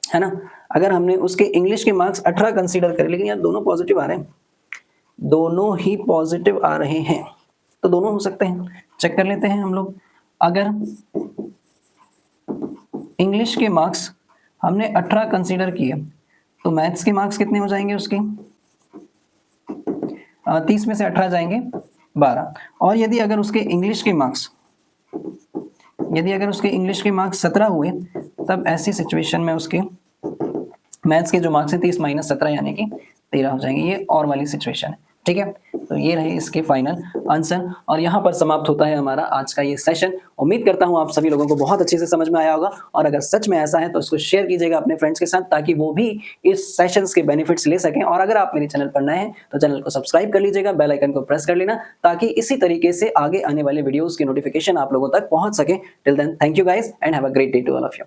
है ना, अगर हमने उसके इंग्लिश के मार्क्स 18 कंसीडर करें, लेकिन यार दोनों पॉजिटिव आ रहे हैं, दोनों ही पॉजिटिव आ रहे हैं, तो दोनों हो सकते हैं। चेक कर लेते हैं हम लोग। अगर इंग्लिश के मार्क्स हमने 18 कंसीडर किए तो मैथ्स के मार्क्स कितने हो जाएंगे उसके, 30 में से 18 जाएंगे 12। और यदि अगर उसके इंग्लिश के मार्क्स 17 हुए तब ऐसी सिचुएशन में उसके मैथ्स के जो मार्क्स है 30 माइनस 17 यानी कि 13 हो जाएंगे। ये और वाली सिचुएशन है। ठीक है, तो ये रहे इसके फाइनल आंसर और यहाँ पर समाप्त होता है हमारा आज का ये सेशन। उम्मीद करता हूँ आप सभी लोगों को बहुत अच्छे से समझ में आया होगा और अगर सच में ऐसा है तो इसको शेयर कीजिएगा अपने फ्रेंड्स के साथ ताकि वो भी इस सेशंस के बेनिफिट्स ले सकें। और अगर आप मेरे चैनल पर नए हैं तो चैनल को सब्सक्राइब कर लीजिएगा, बेल आइकन को प्रेस कर लेना ताकि इसी तरीके से आगे आने वाले वीडियोस की नोटिफिकेशन आप लोगों तक पहुंच सके। Till then thank you guys and have a great day to all of you.